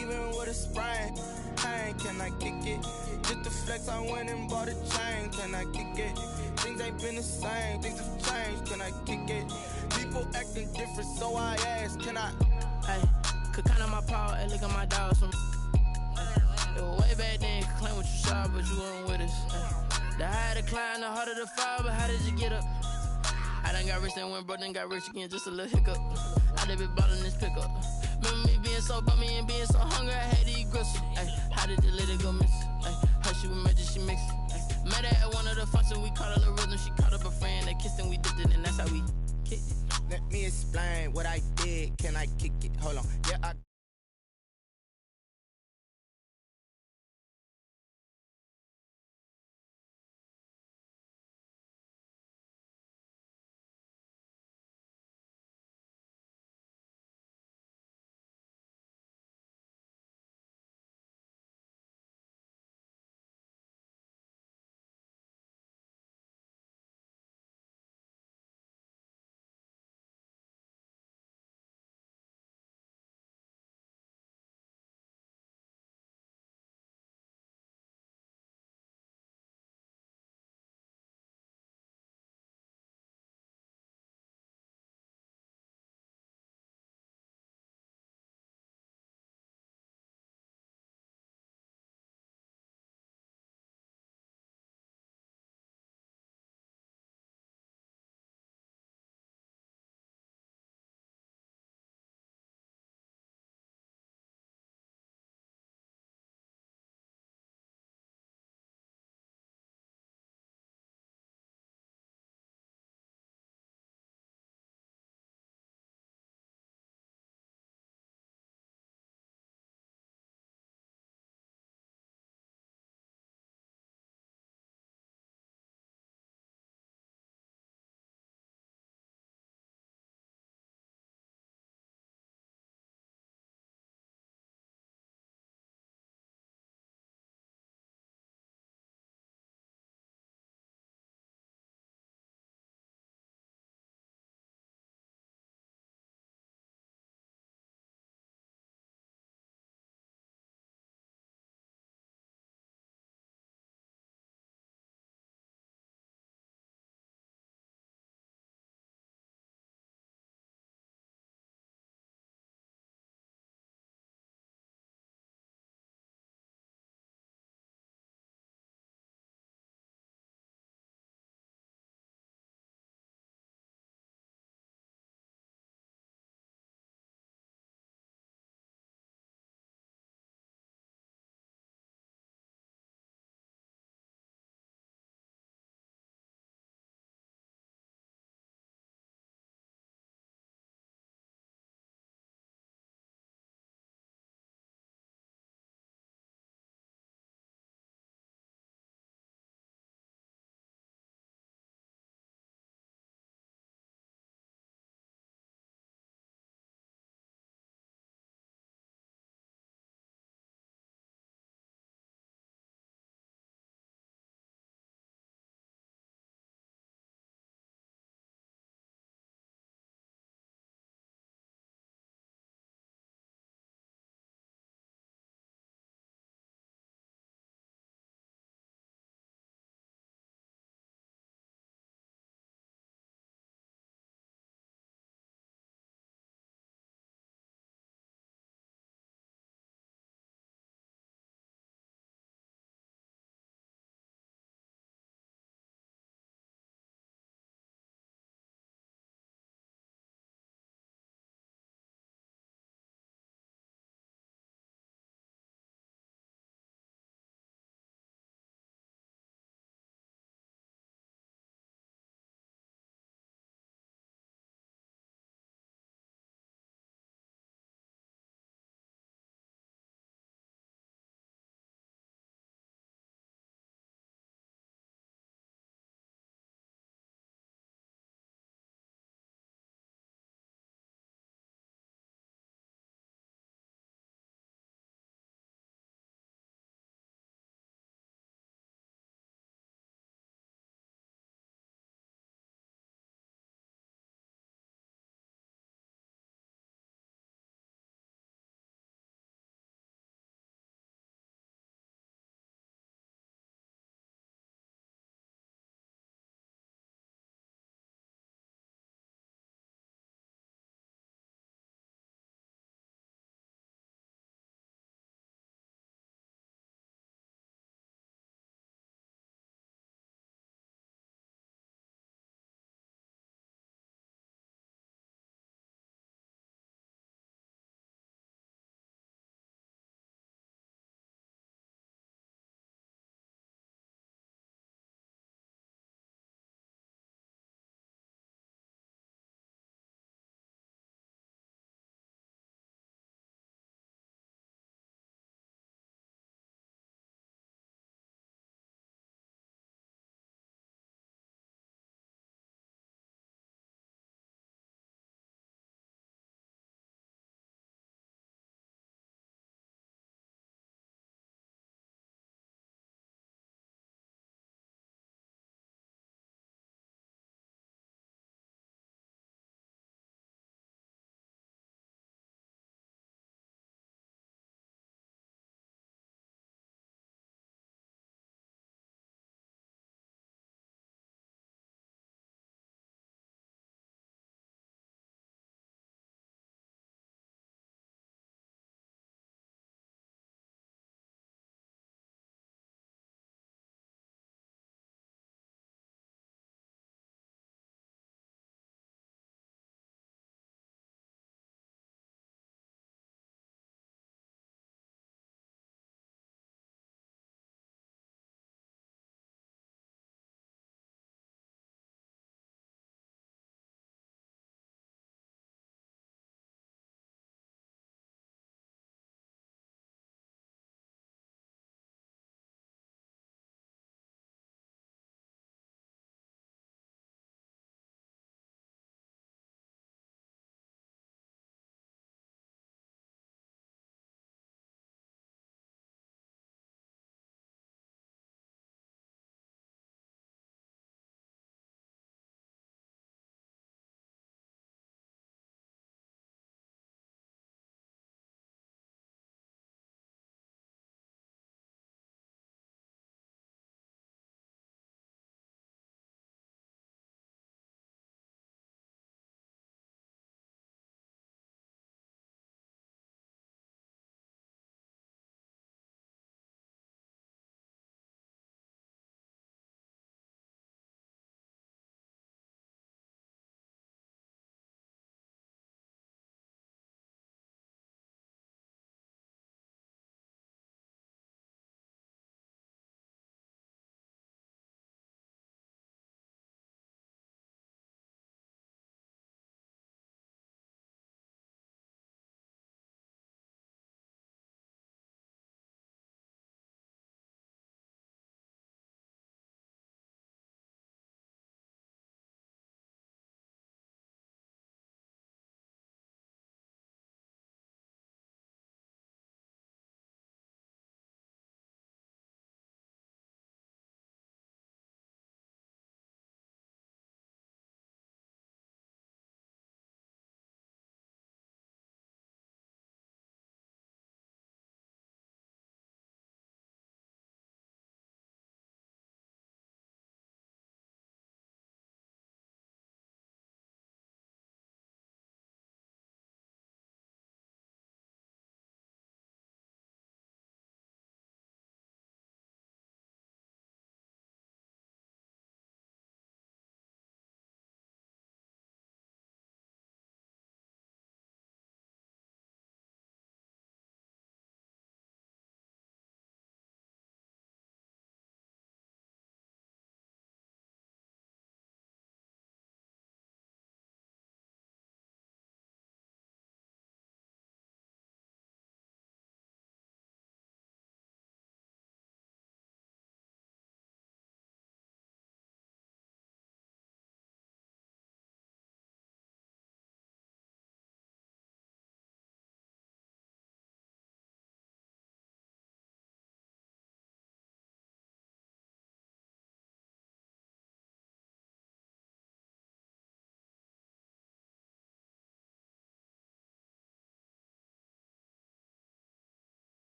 L: Even with a sprain. Pain, can I kick it? Just to flex, I went and bought a chain. Can I kick it? Things ain't been the same. Things have changed. Can I kick it? People acting different, so I ask. Can I?
M: Hey, could count on my power and look at my dogs from. It was way back then, could claim what you saw, but you weren't with us. The higher the climb, the harder the fall, but how did you get up? I done got rich, then went broke, then got rich again, just a little hiccup. I done been ballin' this pickup. Remember me being so bummy and being so hungry, I had to eat gristle. Ay, how did the lady go miss? Ay, her she was magic, she mixed. Ay, met her at one of the functions, we caught a little rhythm, she caught up a friend, they kissed and we dipped it, and that's how we kicked it.
L: Let me explain what I did. Can I kick it? Hold on. Yeah, I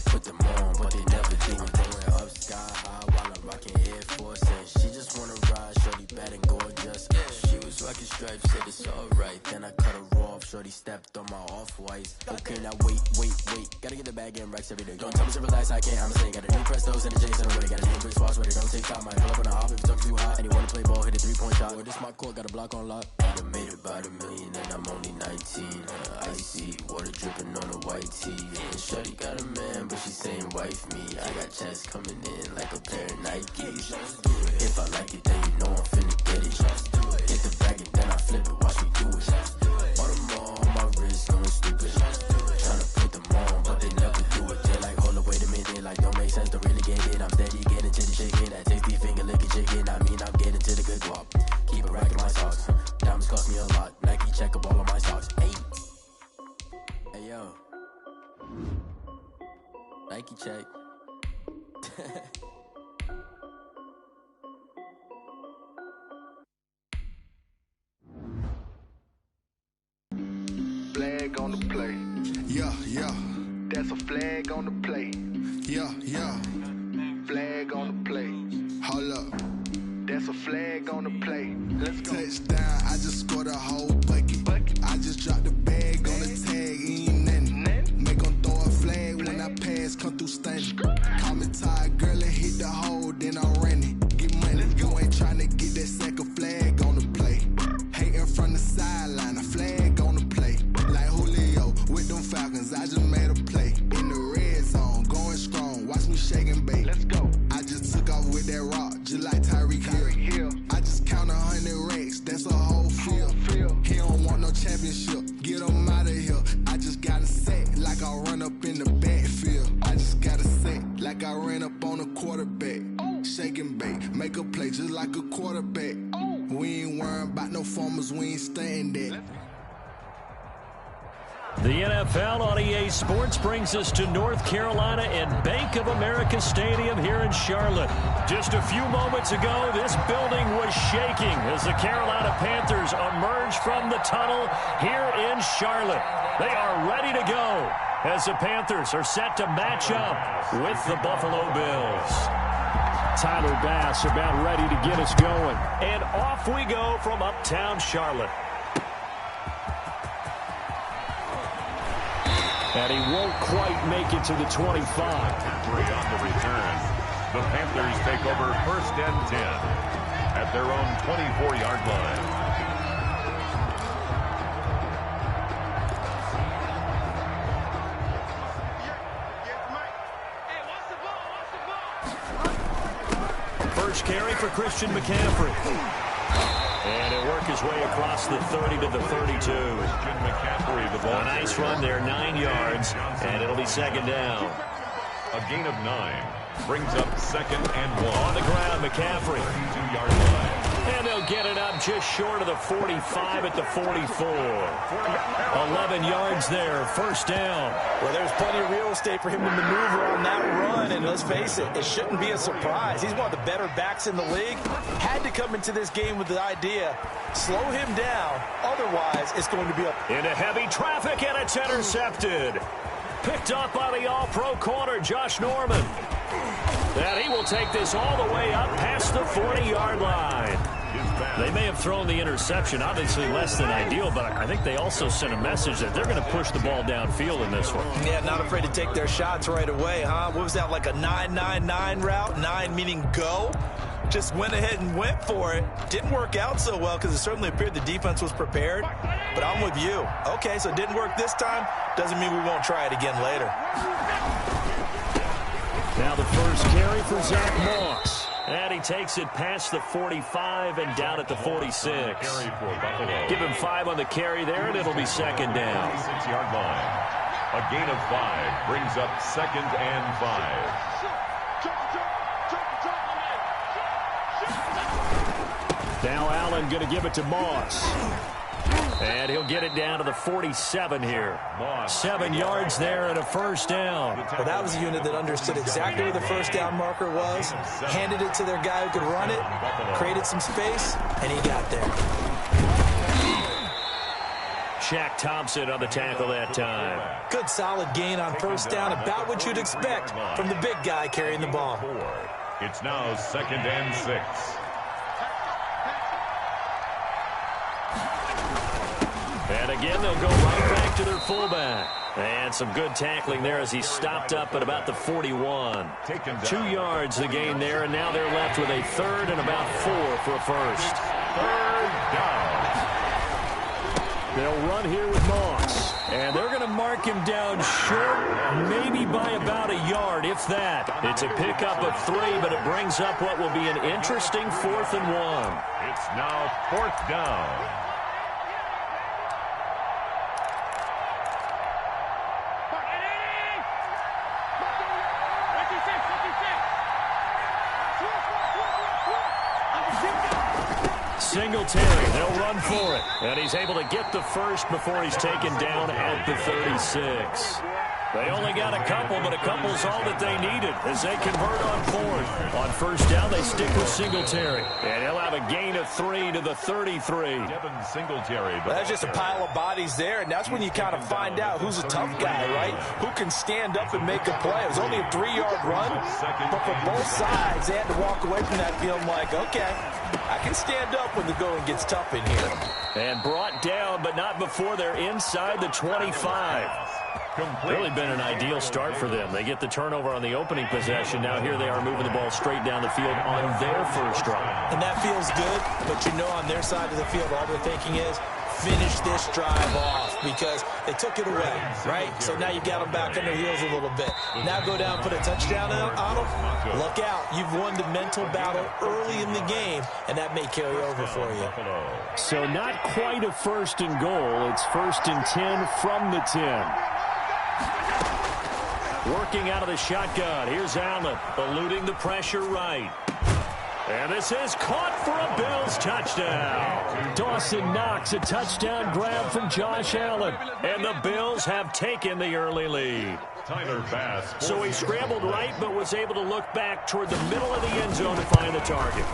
H: put them on, but they never do. I'm going up sky high while I'm rocking Air Force. And she just wanna ride, shorty bad and gorgeous. She was rocking stripes, said it's alright. Then I cut her off, shorty stepped on my off-whites. Okay, now wait. Gotta get the bag and racks every day. Don't tell me to relax, I can't, I'm saying. Got a new Prestos and a Jason away. Got a new Chris Foss, but it don't take time. I pull up on a hop if it's too hot. And he wanna play ball, hit a 3-point shot. Or this my court, got a block on lock. I done made about $1 million and I'm only 19. Icy, water dripping on a white tee. And shorty got a man, but she saying wife me. I got checks coming in like a pair of Nikes. If I like it, then you know I'm finna get it. Hit the bag and then I flip it, watch me do it. All them on my wrist going stupid. Tryna put them on, but they never do it. They like, hold up, wait a minute. They like, don't make sense, don't really get it. I'm steady getting to the chicken. That tasty finger licking chicken. I mean, I'm getting to the good guap. Keep a rack in my socks. Diamonds cost me a lot. Nike check up all of my socks. Hey yo. Nike check.
F: Flag on the play.
I: Yeah.
F: That's a flag on the play.
I: Yeah.
F: Flag on the play.
I: Hold up.
F: That's a flag on the play. Let's go.
I: Touchdown, I just scored a whole bucket. I just dropped the bag on the tag, ain't nothing. Make them throw a flag when I pass, come through stunning. Call me tired, girl, and hit the hole, then I'm running. Get money, you ain't tryna get that second flag on the play. Hating from the sideline, a flag on the play. Like Julio with them Falcons, I just made a play. In the red zone, going strong, watch me shake and bake.
F: Let's go.
I: I just took off with that rock, just like Tyreek Hill. I just count 100 racks, that's a whole field. He don't want no championship, get him out of here. I just got a set like I run up in the backfield. I just got a set like I ran up on a quarterback. Shake and bake, make a play just like a quarterback. We ain't worrying about no formers, we ain't staying there.
A: The NFL on EA Sports brings us to North Carolina and Bank of America Stadium here in Charlotte. Just a few moments ago, this building was shaking as the Carolina Panthers emerged from the tunnel here in Charlotte. They are ready to go as the Panthers are set to match up with the Buffalo Bills. Tyler Bass about ready to get us going. And off we go from uptown Charlotte. And he won't quite make it to the 25.
C: On the return, the Panthers take over 1st and 10 at their own 24-yard line.
A: First carry for Christian McCaffrey. And he'll work his way across the 30 to the 32. A nice run there, 9 yards, and it'll be second down.
C: A gain of 9 brings up 2nd and 1.
A: On the ground, McCaffrey.
C: 32-yard line.
A: And they'll get it up just short of the 45 at the 44. 11 yards there, first down.
D: Well, there's plenty of real estate for him to maneuver on that run, and let's face it, it shouldn't be a surprise. He's one of the better backs in the league. Had to come into this game with the idea, slow him down, otherwise it's going to be
A: into heavy traffic, and it's intercepted. Picked up by the all-pro corner, Josh Norman. And he will take this all the way up past the 40-yard line. They may have thrown the interception, obviously less than ideal, but I think they also sent a message that they're going to push the ball downfield in this one.
D: Yeah, not afraid to take their shots right away, huh? What was that, like a 9-9-9 route? 9 meaning go? Just went ahead and went for it. Didn't work out so well because it certainly appeared the defense was prepared. But I'm with you. Okay, so it didn't work this time. Doesn't mean we won't try it again later.
A: Now the first carry for Zach Moss. And he takes it past the 45 and down at the 46. Give him 5 on the carry there, and it'll be second down.
C: 6-yard line. A gain of 5 brings up 2nd and 5.
A: Now Allen going to give it to Moss. And he'll get it down to the 47 here. 7 yards there and a first down.
D: Well, that was a unit that understood exactly where the first down marker was, handed it to their guy who could run it, created some space, and he got there.
A: Shaq Thompson on the tackle that time.
B: Good solid gain on first down, about what you'd expect from the big guy carrying the ball.
C: It's now 2nd and 6.
A: And again, they'll go right back to their fullback. And some good tackling there as he stopped up at about the 41. 2 yards the gain there, and now they're left with a 3rd and about 4 for a first.
C: 3rd down.
A: They'll run here with Moss. And they're going to mark him down short, maybe by about a yard, if that. It's a pickup of 3, but it brings up what will be an interesting 4th and 1.
C: It's now 4th down.
A: Singletary, they'll run for it. And he's able to get the first before he's taken down at the 36. They only got a couple, but a couple's all that they needed as they convert on 4th. On first down, they stick with Singletary. And he'll have a gain of 3 to the 33.
C: Devin Singletary.
D: That's just a pile of bodies there, and that's when you kind of find out who's a tough guy, right? Who can stand up and make a play. It was only a 3-yard run, but for both sides, they had to walk away from that field like, okay, I can stand up when the going gets tough in here.
A: And brought down, but not before they're inside the 25. Really been an ideal start for them. They get the turnover on the opening possession. Now here they are moving the ball straight down the field on their first drive.
B: And that feels good, but you know on their side of the field, all they're thinking is, finish this drive off because they took it away, right? So now you got them back on their heels a little bit. Now go down, put a touchdown on them. Look out. You've won the mental battle early in the game, and that may carry over for you.
A: So not quite a 1st and goal. It's 1st and 10 from the 10. Working out of the shotgun. Here's Allen, eluding the pressure right. And this is caught for a Bills touchdown. Dawson Knox, a touchdown grab from Josh Allen. And the Bills have taken the early lead.
C: Tyler Bass.
A: So he scrambled right, but was able to look back toward the middle of the end zone to find the target.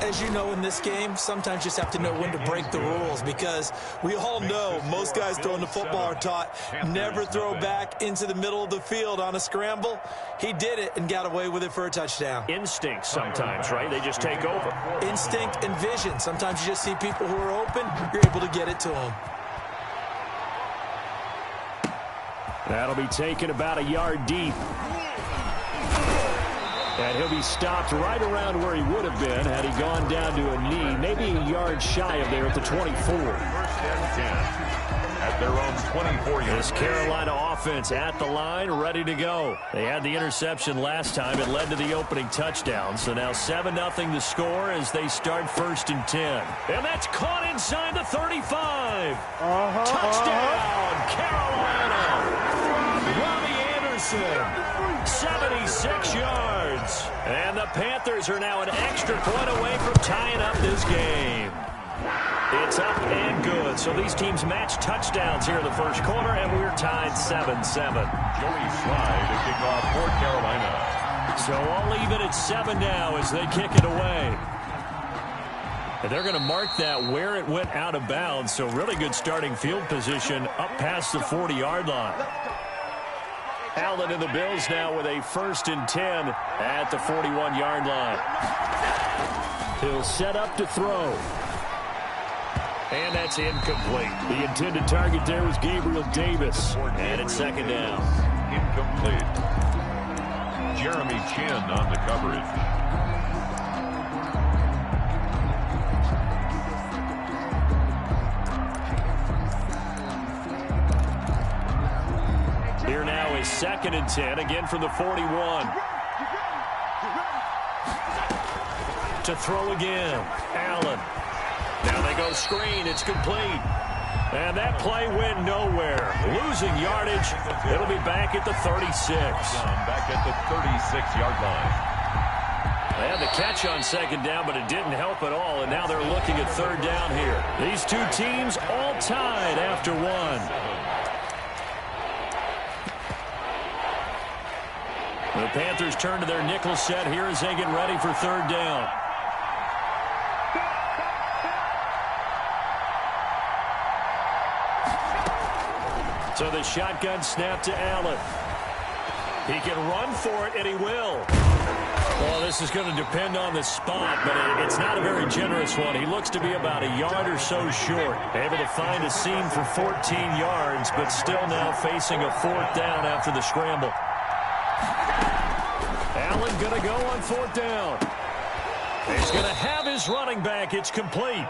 B: As you know in this game, sometimes you just have to know when to break the rules because we all know most guys throwing the football are taught never throw back into the middle of the field on a scramble. He did it and got away with it for a touchdown.
A: Instinct sometimes, right? They just take over.
B: Instinct and vision. Sometimes you just see people who are open, you're able to get it to them.
A: That'll be taken about a yard deep. And he'll be stopped right around where he would have been had he gone down to a knee, maybe a yard shy of there at the 24.
C: 1st and 10 at their own 24-yard.
A: This Carolina offense at the line, ready to go. They had the interception last time. It led to the opening touchdown. So now 7-0 the score as they start 1st and 10. And that's caught inside the 35. Touchdown, Carolina. Robbie Anderson, 76 yards. And the Panthers are now an extra point away from tying up this game. It's up and good. So these teams match touchdowns here in the first quarter, and we're tied 7-7.
C: Joey Slye to kick off for Carolina.
A: So all even at 7 now as they kick it away. And they're going to mark that where it went out of bounds. So really good starting field position up past the 40-yard line. Allen and the Bills now with a 1st and 10 at the 41-yard line. He'll set up to throw. And that's incomplete. The intended target there was Gabriel Davis. And it's 2nd down.
C: Incomplete. Jeremy Chin on the coverage.
A: Here now is 2nd and 10, again from the 41. To throw again, Allen. Now they go screen, it's complete. And that play went nowhere. Losing yardage, it'll be back at the 36.
C: Back at the 36-yard line.
A: They had the catch on 2nd down, but it didn't help at all, and now they're looking at 3rd down here. These two teams all tied after 1. The Panthers turn to their nickel set here as they get ready for 3rd down. So the shotgun snap to Allen. He can run for it, and he will. Well, this is going to depend on the spot, but it's not a very generous one. He looks to be about a yard or so short. Able to find a seam for 14 yards, but still now facing a 4th down after the scramble. Allen going to go on 4th down. He's going to have his running back. It's complete.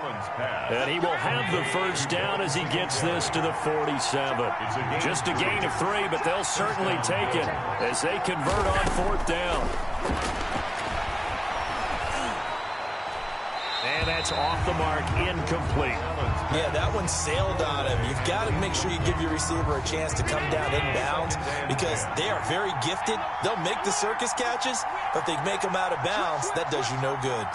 A: And he will have the first down as he gets this to the 47. Just a gain of 3, but they'll certainly take it as they convert on 4th down. And that's off the mark, incomplete.
B: Yeah, that one sailed on him. You've got to make sure you give your receiver a chance to come down inbounds because they are very gifted. They'll make the circus catches, but they make them out of bounds. That does you no good.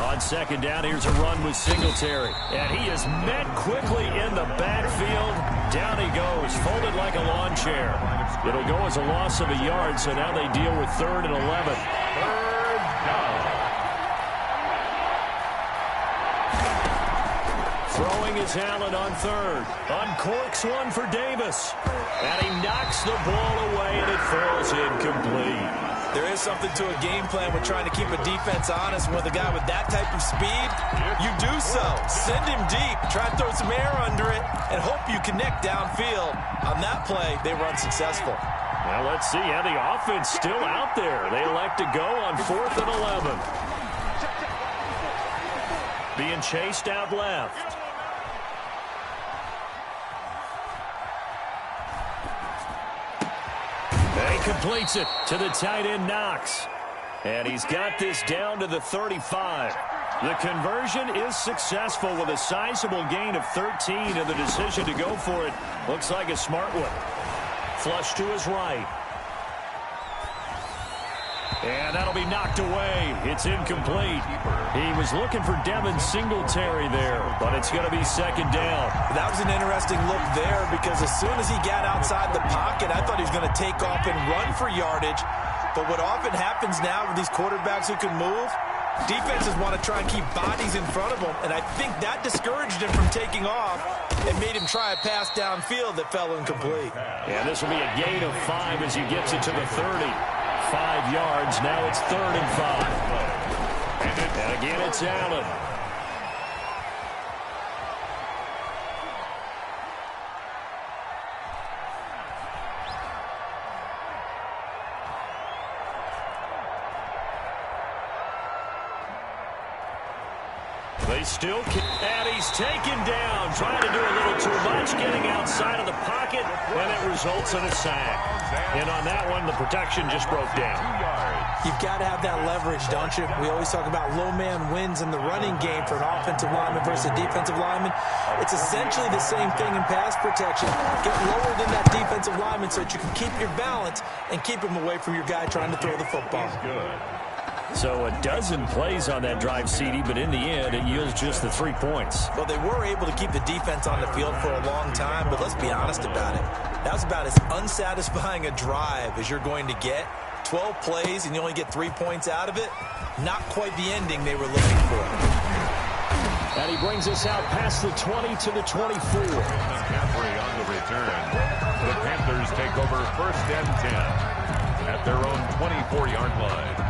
A: On 2nd down, here's a run with Singletary. And he is met quickly in the backfield. Down he goes, folded like a lawn chair. It'll go as a loss of a yard, so now they deal with 3rd and 11.
C: 3rd down.
A: Throwing is Allen on 3rd. Uncorks one for Davis. And he knocks the ball away, and it falls incomplete.
B: There is something to a game plan with trying to keep a defense honest. With a guy with that type of speed, you do so. Send him deep. Try to throw some air under it and hope you connect downfield. On that play, they were unsuccessful.
A: Well, let's see. Yeah, the offense still out there. They elect to go on 4th and 11. Being chased out left. And he completes it to the tight end, Knox. And he's got this down to the 35. The conversion is successful with a sizable gain of 13, and the decision to go for it looks like a smart one. Flush to his right. And that'll be knocked away. It's incomplete. He was looking for Devin Singletary there, but it's going to be 2nd down.
B: That was an interesting look there because as soon as he got outside the pocket, I thought he was going to take off and run for yardage. But what often happens now with these quarterbacks who can move, defenses want to try and keep bodies in front of them, and I think that discouraged him from taking off and made him try a pass downfield that fell incomplete.
A: And this will be a gain of 5 as he gets it to the 30. 5 yards. Now it's 3rd and 5. And again, it's Allen. They still can, and he's taken down, trying to do a little too much, getting outside of the pocket, and it results in a sack. And on that one, the protection just broke down.
B: You've got to have that leverage, don't you? We always talk about low man wins in the running game for an offensive lineman versus a defensive lineman. It's essentially the same thing in pass protection. Get lower than that defensive lineman so that you can keep your balance and keep him away from your guy trying to throw the football.
A: So a dozen plays on that drive, CD, but in the end, it yields just the 3 points.
B: Well, they were able to keep the defense on the field for a long time, but let's be honest about it. That was about as unsatisfying a drive as you're going to get. 12 plays and you only get 3 points out of it. Not quite the ending they were looking for.
A: And he brings us out past the 20 to the 24.
C: McCaffrey on the return. The Panthers take over 1st and 10 at their own 24-yard line.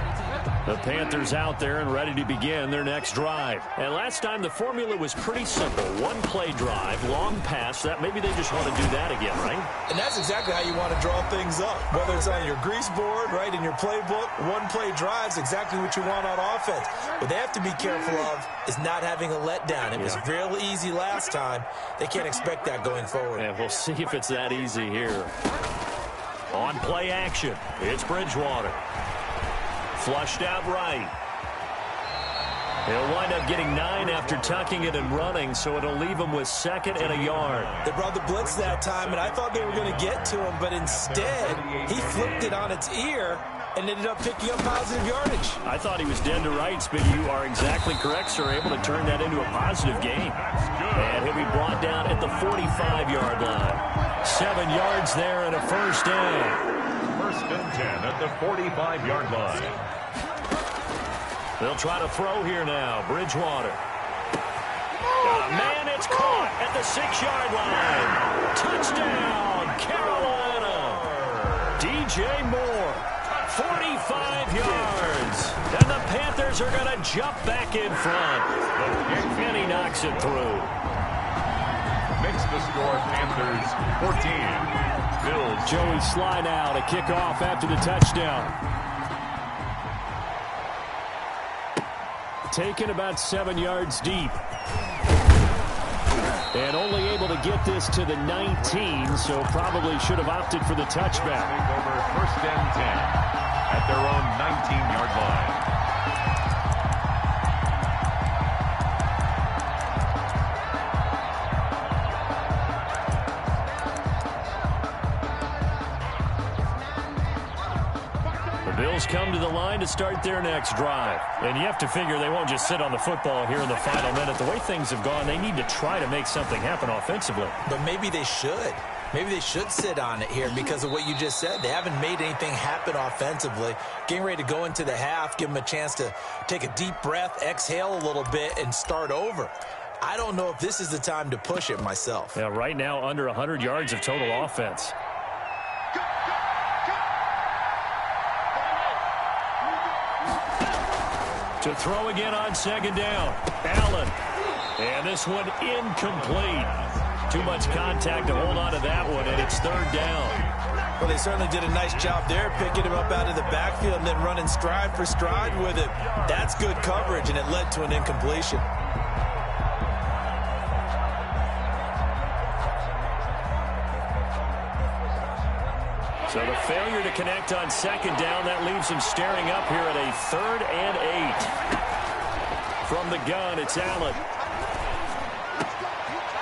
A: The Panthers out there and ready to begin their next drive. And last time the formula was pretty simple. 1-play drive, long pass. That maybe they just want to do that again, right?
B: And that's exactly how you want to draw things up. Whether it's on your grease board, right, in your playbook, 1-play drives exactly what you want on offense. What they have to be careful of is not having a letdown. It was real easy last time. They can't expect that going forward.
A: And we'll see if it's that easy here. On play action, it's Bridgewater. Flushed out right. He'll wind up getting 9 after tucking it and running, so it'll leave him with 2nd and a yard.
B: They brought the blitz that time, and I thought they were going to get to him, but instead, he flipped it on its ear and ended up picking up positive yardage.
A: I thought he was dead to rights, but you are exactly correct, sir. Able to turn that into a positive gain. And he'll be brought down at the 45-yard line. 7 yards there and a first down.
C: 1st and 10 at the 45-yard line.
A: They'll try to throw here now. Bridgewater. Man, it's caught at the 6-yard line. Touchdown, Carolina. DJ Moore, 45 yards. And the Panthers are going to jump back in front. And he knocks it through.
C: Makes the score Panthers 14. Bills.
A: Joey Sly now to kick off after the touchdown. Taken about 7 yards deep. And only able to get this to the 19, so probably should have opted for the touchback.
C: Over 1st and 10 at their own 19-yard line.
A: Bills come to the line to start their next drive. And you have to figure they won't just sit on the football here in the final minute. The way things have gone, they need to try to make something happen offensively.
B: But maybe they should. Maybe they should sit on it here because of what you just said. They haven't made anything happen offensively. Getting ready to go into the half, give them a chance to take a deep breath, exhale a little bit, and start over. I don't know if this is the time to push it myself.
A: Yeah, right now under 100 yards of total offense. To throw again on 2nd down. Allen. And this one incomplete. Too much contact to hold on to that one, and it's 3rd down.
B: Well, they certainly did a nice job there, picking him up out of the backfield and then running stride for stride with it. That's good coverage, and it led to an incompletion.
A: So the failure to connect on 2nd down, that leaves him staring up here at a 3rd and 8. From the gun, it's Allen.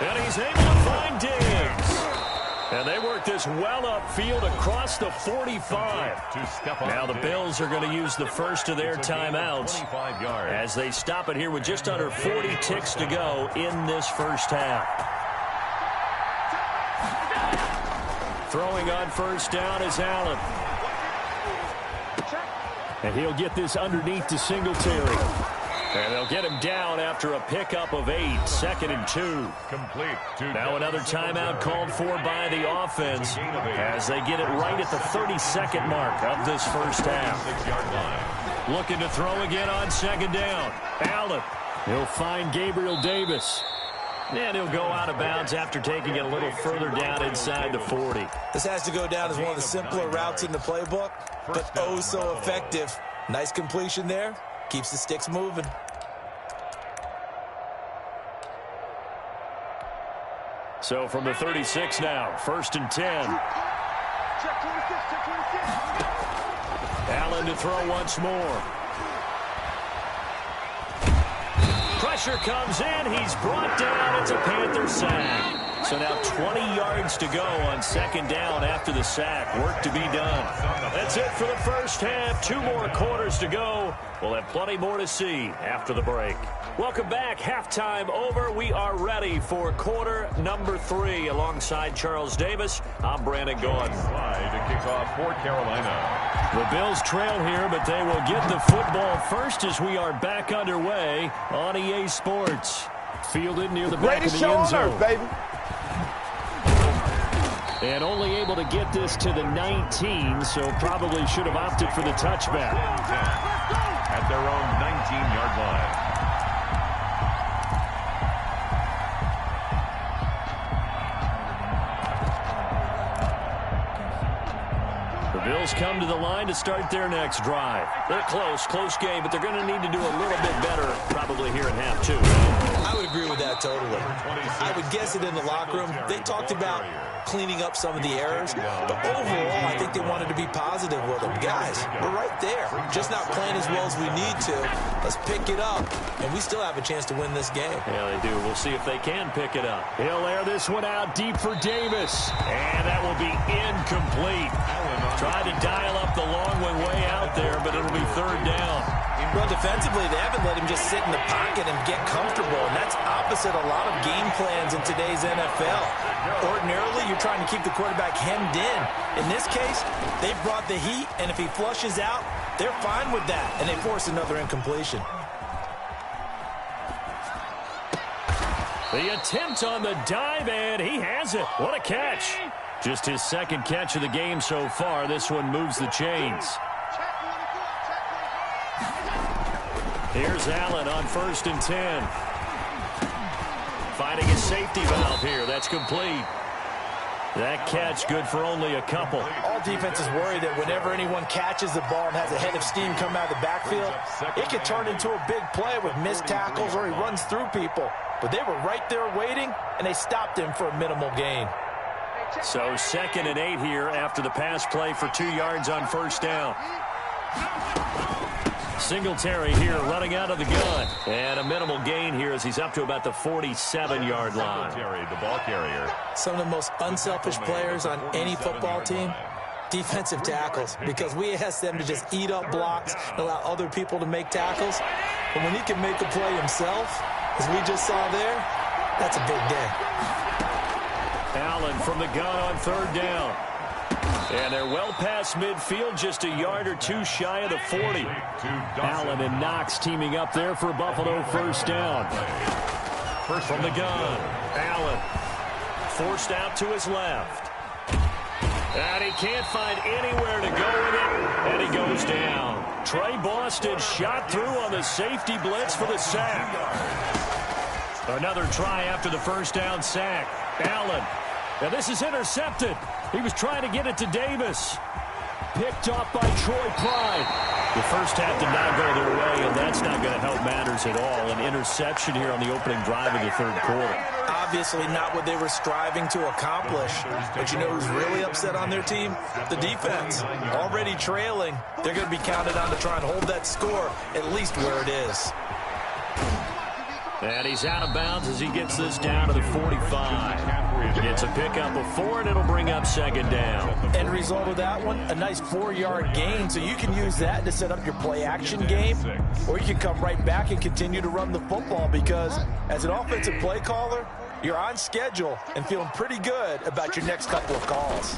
A: And he's able to find Diggs. And they work this well upfield across the 45. Now the Bills are going to use the first of their timeouts as they stop it here with just under 40 ticks to go in this first half. Throwing on 1st down is Allen. And he'll get this underneath to Singletary. And they'll get him down after a pickup of 8. 2nd and 2.
C: Complete.
A: Now another timeout called for by the offense as they get it right at the 32nd mark of this first half. Looking to throw again on 2nd down. Allen. He'll find Gabriel Davis. And he'll go out of bounds after taking it a little further down inside the 40.
B: This has to go down as one of the simpler routes in the playbook, but oh so effective. Nice completion there. Keeps the sticks moving.
A: So from the 36 now, 1st and 10. Allen to throw once more. Pressure comes in. He's brought down. It's a Panther sack. So now 20 yards to go on 2nd down after the sack. Work to be done. That's it for the first half. 2 more quarters to go. We'll have plenty more to see after the break. Welcome back. Halftime over. We are ready for quarter number 3. Alongside Charles Davis, I'm Brandon Gaughan.
C: To kick off for Carolina.
A: The Bills trail here, but they will get the football first as we are back underway on EA Sports. Fielded near the back of the end zone.
N: Baby.
A: And only able to get this to the 19, so probably should have opted for the touchback.
C: At their own 19-yard line.
A: Bills come to the line to start their next drive. They're close game, but they're going to need to do a little bit better probably here in half 2.
B: I would agree with that totally. I would guess it in the locker room. They talked about cleaning up some of the errors, but overall, I think they wanted to be positive with them. Guys, we're right there. Just not playing as well as we need to. Let's pick it up, and we still have a chance to win this game.
A: Yeah, they do. We'll see if they can pick it up. He'll air this one out deep for Davis, and that will be incomplete. Tried to dial up the long one way out there, but it'll be 3rd down.
B: Well, defensively, they haven't let him just sit in the pocket and get comfortable, and that's opposite a lot of game plans in today's NFL. Ordinarily, you're trying to keep the quarterback hemmed in. In this case, they've brought the heat, and if he flushes out, they're fine with that, and they force another incompletion.
A: The attempt on the dive, and he has it. What a catch. Just his second catch of the game so far. This one moves the chains. Here's Allen on 1st and 10. Finding a safety valve here. That's complete. That catch good for only a couple.
D: All defenses worry that whenever anyone catches the ball and has a head of steam come out of the backfield, it could turn into a big play with missed tackles or he runs through people. But they were right there waiting, and they stopped him for a minimal gain.
A: So 2nd and 8 here after the pass play for 2 yards on 1st down. Singletary here running out of the gun. And a minimal gain here as he's up to about the 47-yard line.
C: The ball carrier.
B: Some of the most unselfish players on any football team, defensive tackles, because we ask them to just eat up blocks and allow other people to make tackles. But when he can make a play himself, as we just saw there, that's a big day.
A: Allen from the gun on 3rd down. And they're well past midfield, just a yard or 2 shy of the 40. Allen and Knox teaming up there for Buffalo 1st down. From the gun, Allen forced out to his left. And he can't find anywhere to go with it, and he goes down. Trey Boston shot through on the safety blitz for the sack. Another try after the 1st down sack. Allen. Now this is intercepted. He was trying to get it to Davis. Picked off by Troy Pride. The first half did not go their way, and that's not going to help matters at all. An interception here on the opening drive of the 3rd quarter.
B: Obviously not what they were striving to accomplish. But you know who's really upset on their team? The defense. Already trailing. They're going to be counted on to try and hold that score at least where it is.
A: And he's out of bounds as he gets this down to the 45. It's a pickup of 4, and it'll bring up 2nd down.
D: End result of that one, a nice 4-yard gain, so you can use that to set up your play-action game, or you can come right back and continue to run the football because as an offensive play caller, you're on schedule and feeling pretty good about your next couple of calls.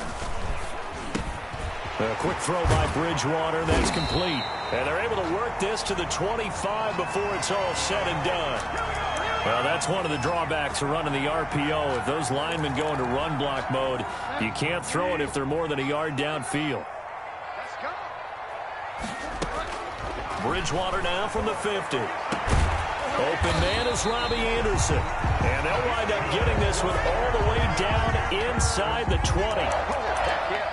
A: A quick throw by Bridgewater. That's complete. And they're able to work this to the 25 before it's all said and done. Well, that's one of the drawbacks of running the RPO. If those linemen go into run block mode, you can't throw it if they're more than a yard downfield. Bridgewater now from the 50. Open man is Robbie Anderson. And they'll wind up getting this one all the way down inside the 20.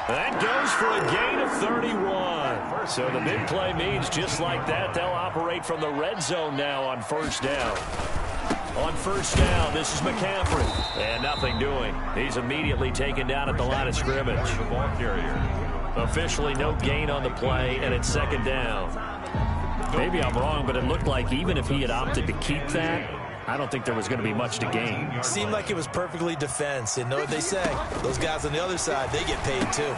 A: That goes for a gain of 31. So the big play means just like that, they'll operate from the red zone now on 1st down. On 1st down, this is McCaffrey. And nothing doing. He's immediately taken down at the line of scrimmage.
C: The ball carrier.
A: Officially no gain on the play, and it's 2nd down. Maybe I'm wrong, but it looked like even if he had opted to keep that, I don't think there was going to be much to gain.
B: Seemed like it was perfectly defense. And know what they say? Those guys on the other side, they get paid too.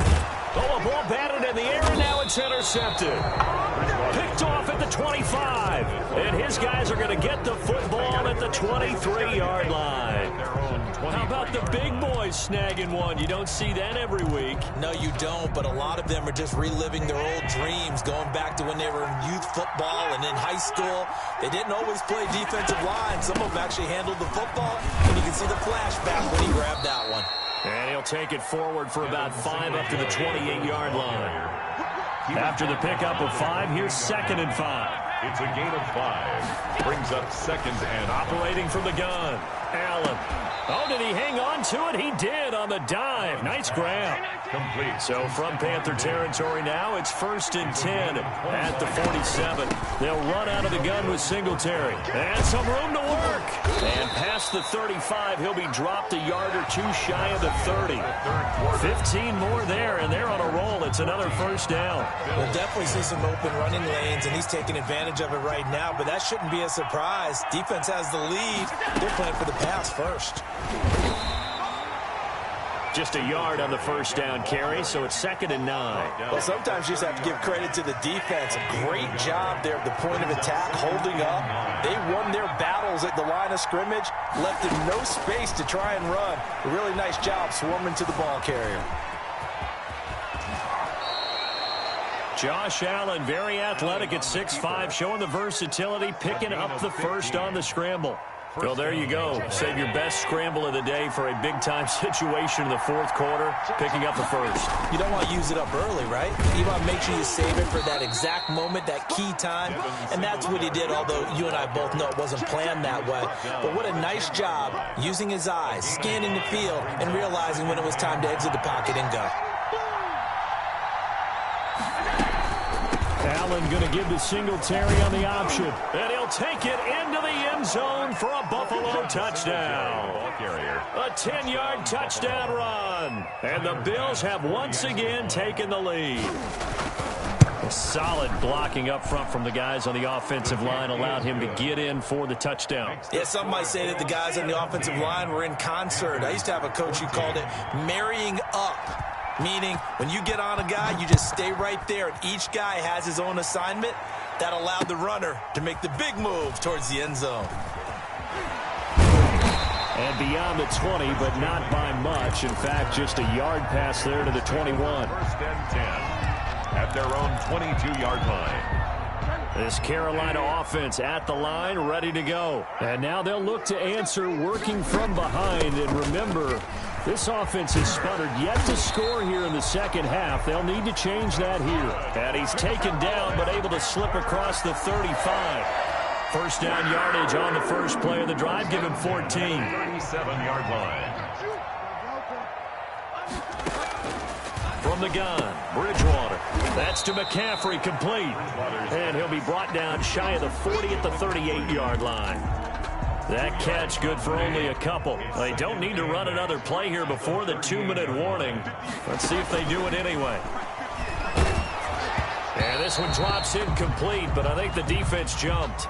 A: Oh, a ball batted in the air, and now it's intercepted. Picked off at the 25. And his guys are going to get the football at the 23-yard line. How about the big boys snagging one? You don't see that every week.
B: No, you don't, but a lot of them are just reliving their old dreams, going back to when they were in youth football and in high school. They didn't always play defensive line. Some of them actually handled the football, and you can see the flashback when he grabbed that one.
A: And he'll take it forward for about 5 up to the 28-yard line. After the pickup of 5, here's 2nd and 5.
C: It's a gain of 5. Brings up 2nd and
A: operating from the gun. Allen. Oh, did he hang on to it? He did on the dive. Nice grab.
C: Complete.
A: So from Panther territory now, it's 1st and 10 at the 47. They'll run out of the gun with Singletary. And some room to work. And past the 35, he'll be dropped a yard or 2 shy of the 30. 15 more there, and they're on a roll. It's another 1st down.
B: We'll definitely see some open running lanes, and he's taking advantage of it right now, but that shouldn't be a surprise. Defense has the lead. They're playing for the pass first.
A: Just a yard on the 1st down carry, so it's 2nd and 9.
D: Well, sometimes you just have to give credit to the defense. Great job there at the point of attack, holding up. They won their battles at the line of scrimmage, left them no space to try and run. A really nice job swarming to the ball carrier.
A: Josh Allen, very athletic at 6'5", showing the versatility, picking up the first on the scramble. Well, there you go. Save your best scramble of the day for a big-time situation in the fourth quarter, picking up the first.
B: You don't want to use it up early, right? You want to make sure you save it for that exact moment, that key time, and that's what he did, although you and I both know it wasn't planned that way. But what a nice job using his eyes, scanning the field, and realizing when it was time to exit the pocket and go.
A: Allen going to give to Singletary on the option. And he'll take it into the end zone for a Buffalo touchdown. A 10-yard touchdown run. And the Bills have once again taken the lead. Solid blocking up front from the guys on the offensive line allowed him to get in for the touchdown.
B: Yeah, some might say that the guys on the offensive line were in concert. I used to have a coach who called it marrying up. Meaning, when you get on a guy, you just stay right there. And each guy has his own assignment. That allowed the runner to make the big move towards the end zone.
A: And beyond the 20, but not by much. In fact, just a yard pass there to the 21.
C: First and 10 at their own 22-yard line.
A: This Carolina offense at the line, ready to go. And now they'll look to answer working from behind. And remember, this offense has sputtered yet to score here in the second half. They'll need to change that here. And he's taken down, but able to slip across the 35. First down yardage on the first play of the drive. Give him 14.
C: 37-yard line.
A: From the gun, Bridgewater. That's to McCaffrey, complete. And he'll be brought down shy of the 40 at the 38-yard line. That catch good for only a couple. They don't need to run another play here before the 2-minute warning. Let's see if they do it anyway. And this one drops incomplete, but I think the defense jumped.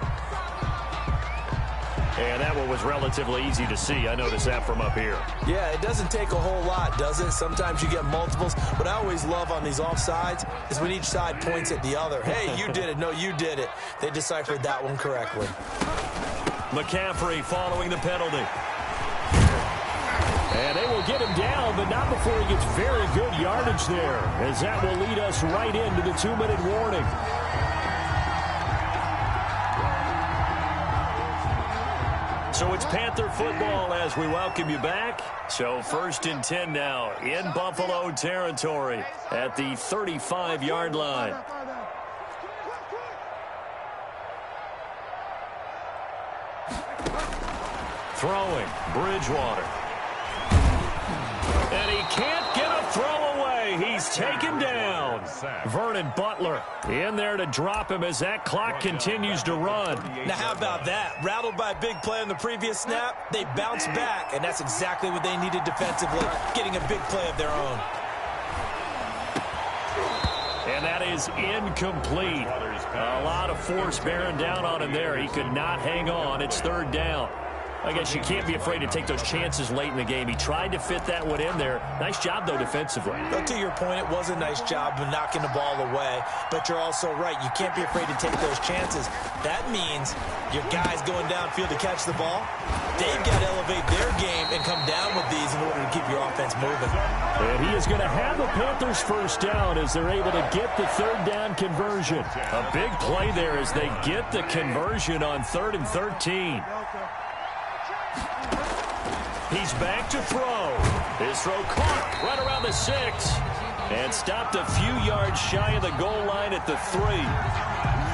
A: And that one was relatively easy to see. I noticed that from up here.
B: Yeah, it doesn't take a whole lot, does it? Sometimes you get multiples. What I always love on these offsides is when each side points at the other. Hey, you did it. No, you did it. They deciphered that one correctly.
A: McCaffrey following the penalty. And they will get him down, but not before he gets very good yardage there, as that will lead us right into the 2-minute warning. So it's Panther football as we welcome you back. So 1st and 10 now in Buffalo territory at the 35-yard line. Throwing, Bridgewater. And he can't get a throw away. He's taken down. Vernon Butler in there to drop him as that clock continues to run.
B: Now, how about that? Rattled by a big play on the previous snap, they bounce back, and that's exactly what they needed defensively, getting a big play of their own.
A: And that is incomplete. A lot of force bearing down on him there. He could not hang on. It's 3rd down. I guess you can't be afraid to take those chances late in the game. He tried to fit that one in there. Nice job, though, defensively.
B: But to your point, it was a nice job of knocking the ball away. But you're also right. You can't be afraid to take those chances. That means your guys going downfield to catch the ball, they've got to elevate their game and come down with these in order to keep your offense moving.
A: And he is going to have the Panthers first down as they're able to get the 3rd down conversion. A big play there as they get the conversion on 3rd and 13. He's back to throw. His throw caught right around the 6. And stopped a few yards shy of the goal line at the 3.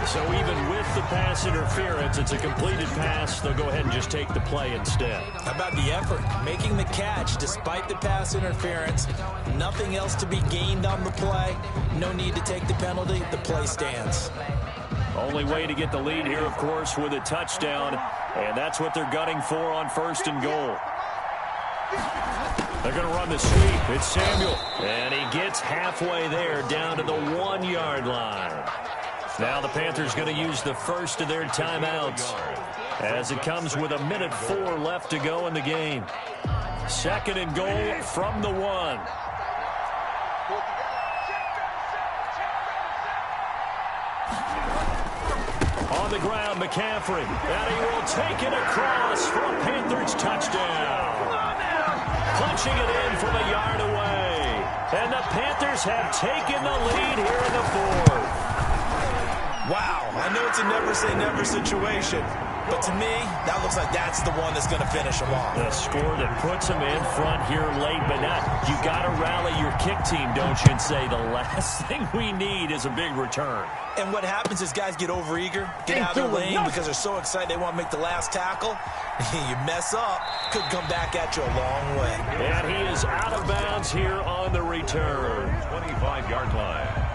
A: So even with the pass interference, it's a completed pass. They'll go ahead and just take the play instead.
B: How about the effort? Making the catch despite the pass interference. Nothing else to be gained on the play. No need to take the penalty. The play stands.
A: Only way to get the lead here, of course, with a touchdown. And that's what they're gunning for on 1st and goal. They're going to run the sweep. It's Samuel. And he gets halfway there down to the 1-yard line. Now the Panthers going to use the first of their timeouts as it comes with 1:04 left to go in the game. 2nd and goal from the 1. On the ground, McCaffrey. And he will take it across for a Panthers touchdown. Punching it in from a yard away. And the Panthers have taken the lead here in the 4th.
B: Wow, I know it's a never-say-never situation, But to me, that looks like that's the one that's going to finish them off.
A: The score that puts them in front here late, but not. You got to rally your kick team, don't you, and say the last thing we need is a big return.
B: And what happens is guys get overeager, get out of their lane because they're so excited they want to make the last tackle. You mess up, could come back at you a long way.
A: And he is out of bounds here on the return.
C: 25-yard line.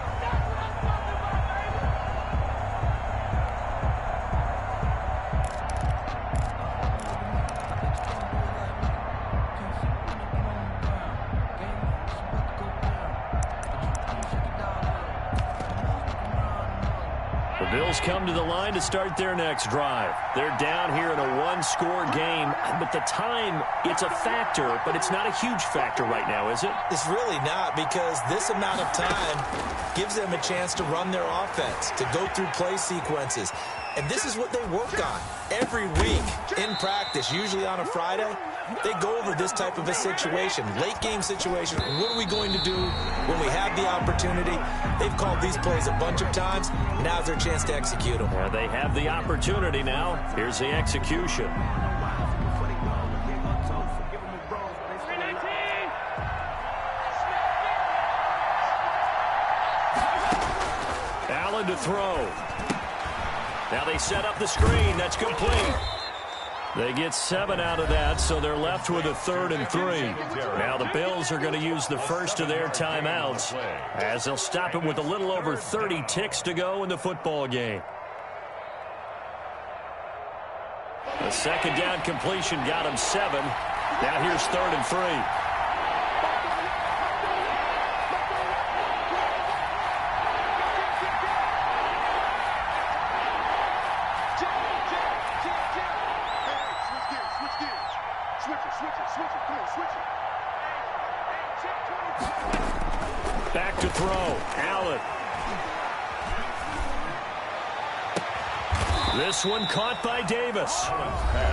A: Bills come to the line to start their next drive. They're down here in a one-score game, but the time, it's a factor, but it's not a huge factor right now, is it?
B: It's really not, because this amount of time gives them a chance to run their offense, to go through play sequences. And this is what they work on every week in practice, usually on a Friday. They go over this type of a situation, late game situation. What are we going to do when we have the opportunity? They've called these plays a bunch of times. Now's their chance to execute them.
A: They have the opportunity now. Here's the execution. Allen to throw. Now they set up the screen. That's complete. They get 7 out of that, so they're left with a 3rd and 3. Now the Bills are going to use the first of their timeouts as they'll stop it with a little over 30 ticks to go in the football game. The second down completion got him 7. Now here's 3rd and 3. Back to throw. Allen. This one caught by Davis.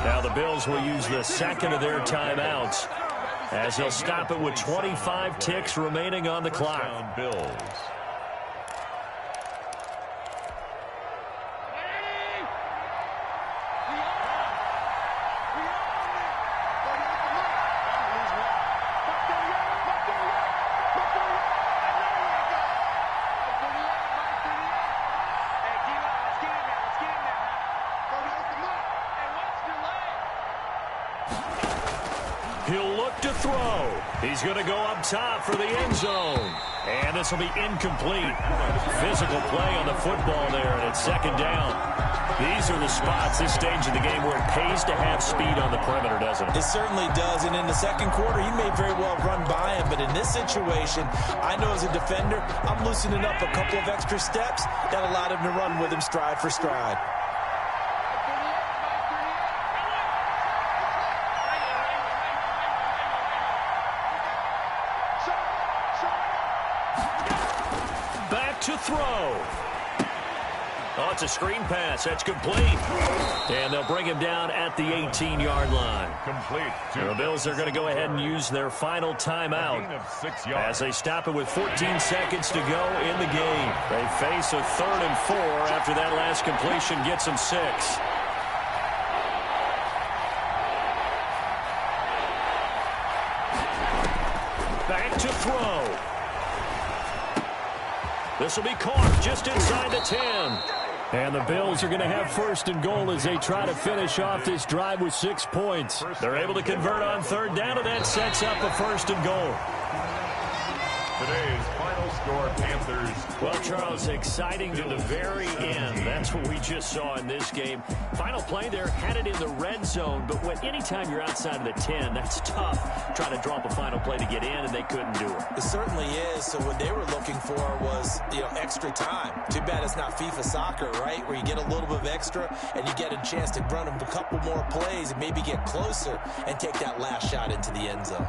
A: Now the Bills will use the second of their timeouts as they'll stop it with 25 ticks remaining on the clock.
C: Bills.
A: He'll look to throw. He's going to go up top for the end zone. And this will be incomplete. Physical play on the football there, and it's second down. These are the spots, this stage of the game, where it pays to have speed on the perimeter, doesn't it?
B: It certainly does, and in the second quarter, he may very well run by him, but in this situation, I know as a defender, I'm loosening up a couple of extra steps that allowed him to run with him stride for stride.
A: To throw. Oh, it's a screen pass. That's complete. And they'll bring him down at the 18-yard line.
C: Complete.
A: The Bills are going to go ahead and use their final timeout as they stop it with 14 seconds to go in the game. They face a 3rd and 4 after that last completion gets them 6. Back to throw. This will be caught just inside the 10. And the Bills are going to have 1st and goal as they try to finish off this drive with 6 points. They're able to convert on 3rd down, and that sets up a 1st and goal.
C: Today's final score, Panthers.
A: Well, Charles, exciting to the very end. That's what we just saw in this game. Final play there, had it in the red zone, but anytime you're outside of the 10, that's tough. Trying to draw up a final play to get in, and they couldn't do it.
B: It certainly is. So what they were looking for was, extra time. Too bad it's not FIFA soccer, right, where you get a little bit of extra, and you get a chance to run a couple more plays and maybe get closer and take that last shot into the end zone.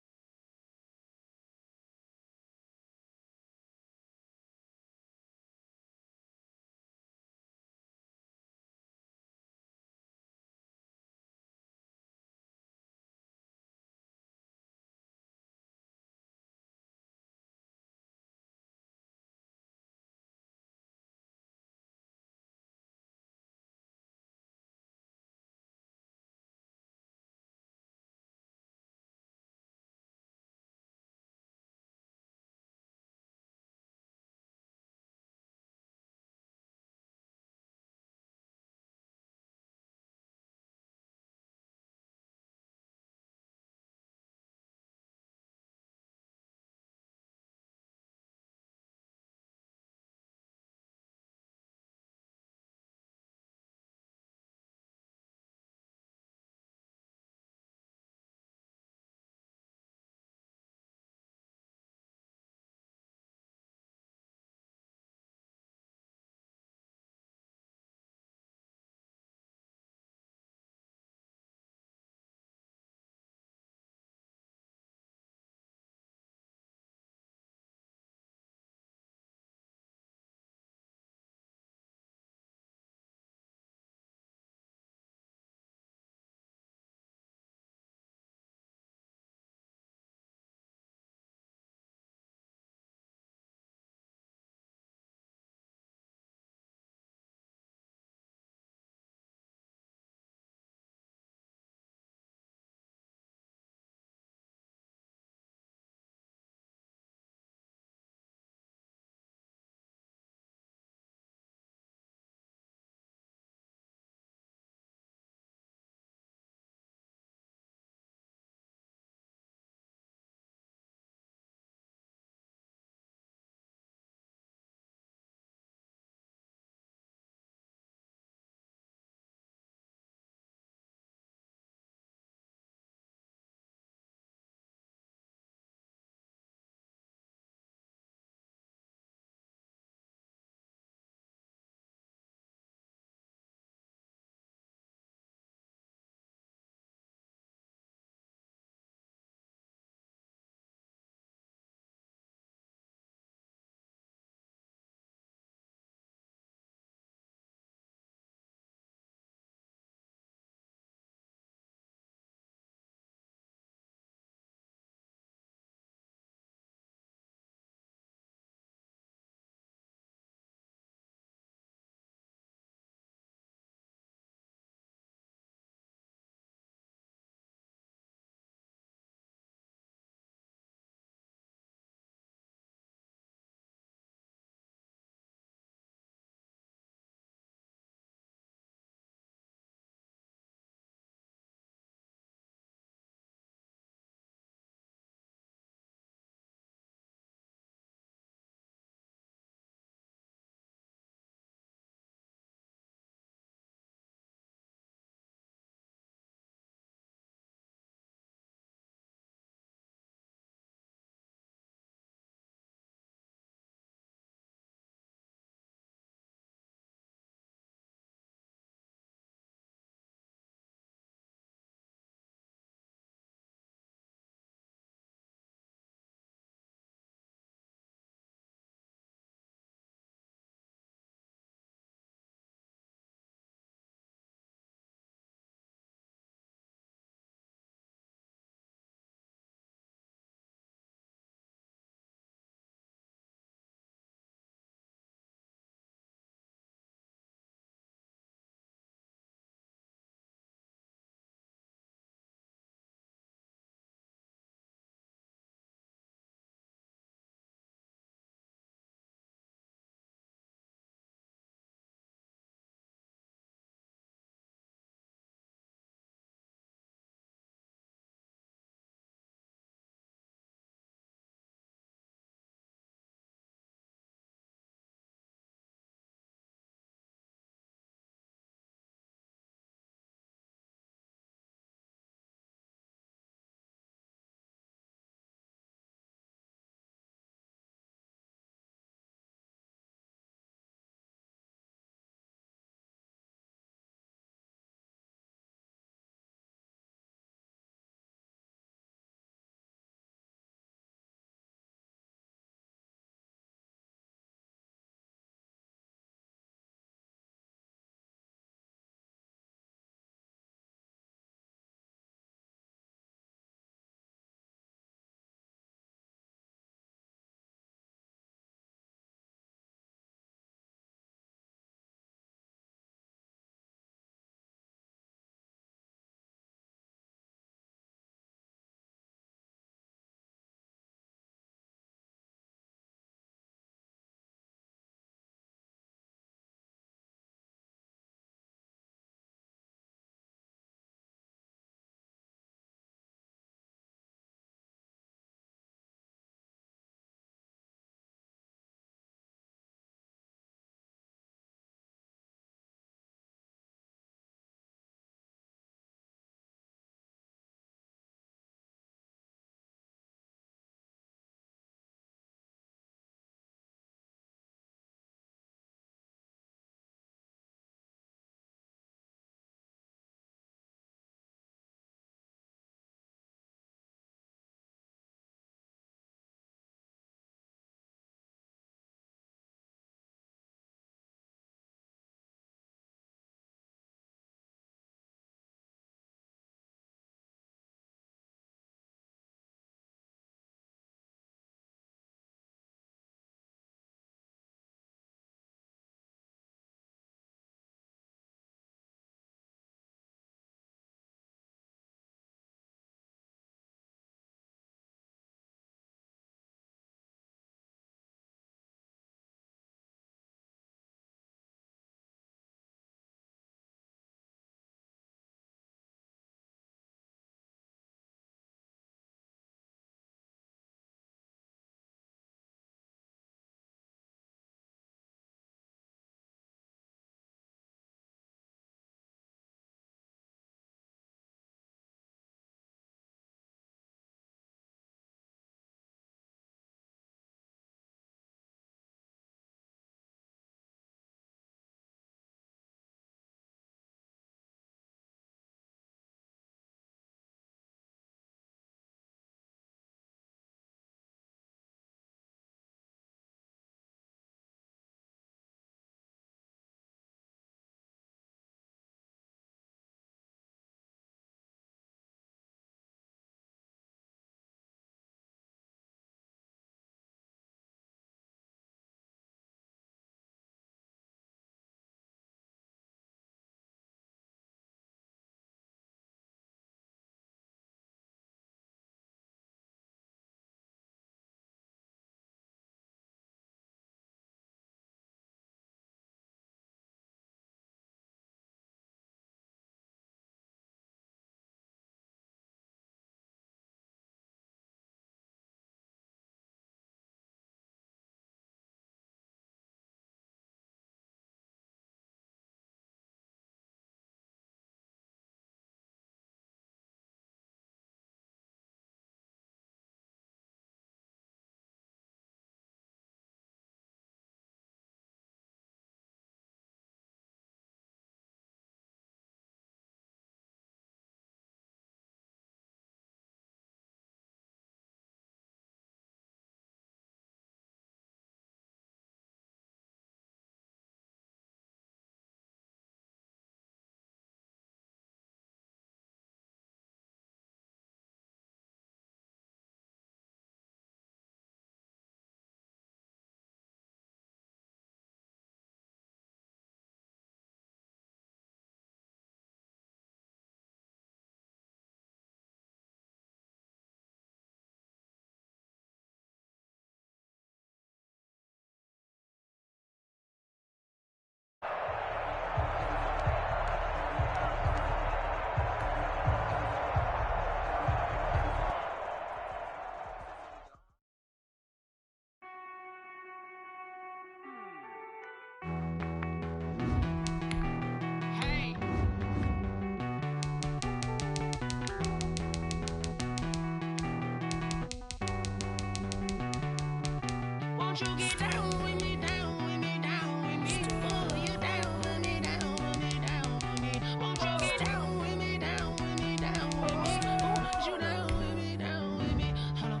G: Won't you get down with me, down with me, down with me? Oh, you down with me, down with me, down with me. Won't you get down with me, down with me, down with me? Oh, you down with me, down with me? Hold on.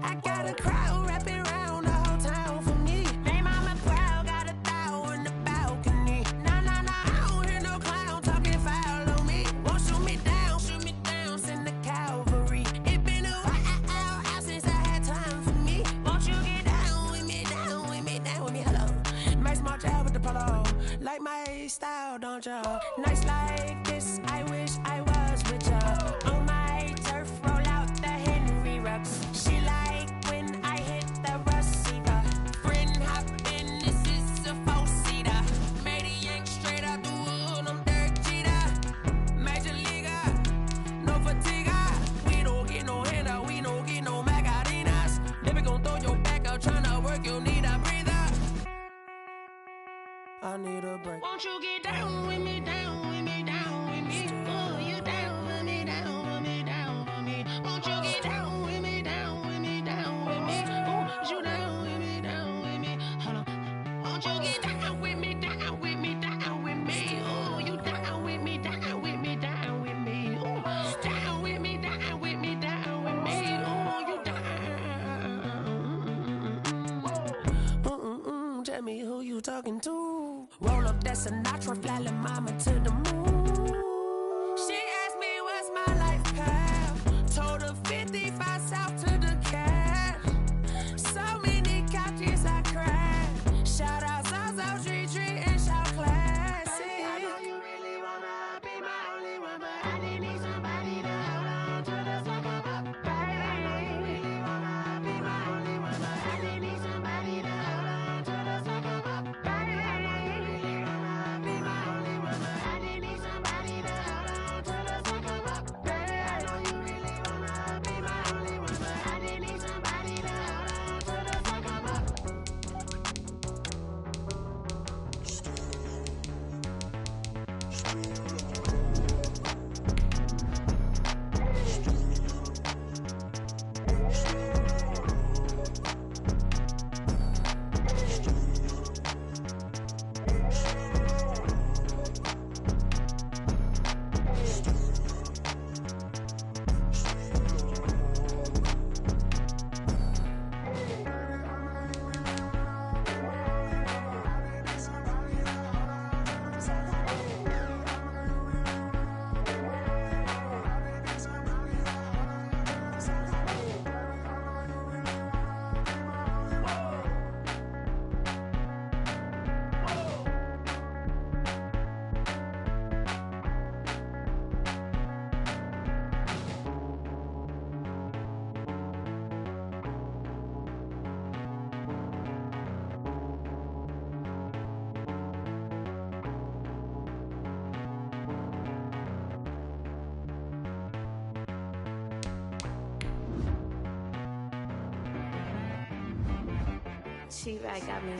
G: I got a crowd wrapping around the whole town for me. Name on my crowd, got a thou in the balcony. Nah, nah, nah, I don't hear no clown talking foul on me. Won't shoot me down, send the cavalry. It been a while since I had time for me. Won't you get down with me, down with me, down with me? Hello. Max March out with the polo. Like my style, don't you? Nights like this, I wish I was with ya. On my turf, roll out the Henry Rux. She like when I hit the receiver. Friend hop in, this is a four-seater. Made a yank straight out the wood, I'm Derek Jeter. Major leaguer, no fatigue. We don't get no handout, we don't get no Macarinas. Never gon' throw your back out, tryna work, you'll need a breather. I need a break. Won't you get down with me, down with me, down with me? Oh, you down with me, down with me, down with me? Won't you get down with me, down with me, down with me? Oh, you down with me, down with me? Hold on. Won't you get down with me, down with me, down with me? Oh, you down with me, down with me, down with me? Oh, down with me, down with me, down with me? Oh, you down. Tell me who you talking to. Roll up that Sinatra, fly la mama to the moon. She asked me what's my life path. Told her 55 south to the cash. So many couches I cried. Shout out South Street and shout classic. I know you really wanna be my only one, but I didn't need somebody to hold on to the sucker up. Baby, I know you really wanna be my only one, but I didn't need somebody to hold on to the sucker up. Baby, I know you really wanna be my only one, but I didn't need somebody to hold on to the sucker up. Baby, I know you really wanna be my only one, but I didn't need somebody to hold on to the sucker up.
N: She right got me.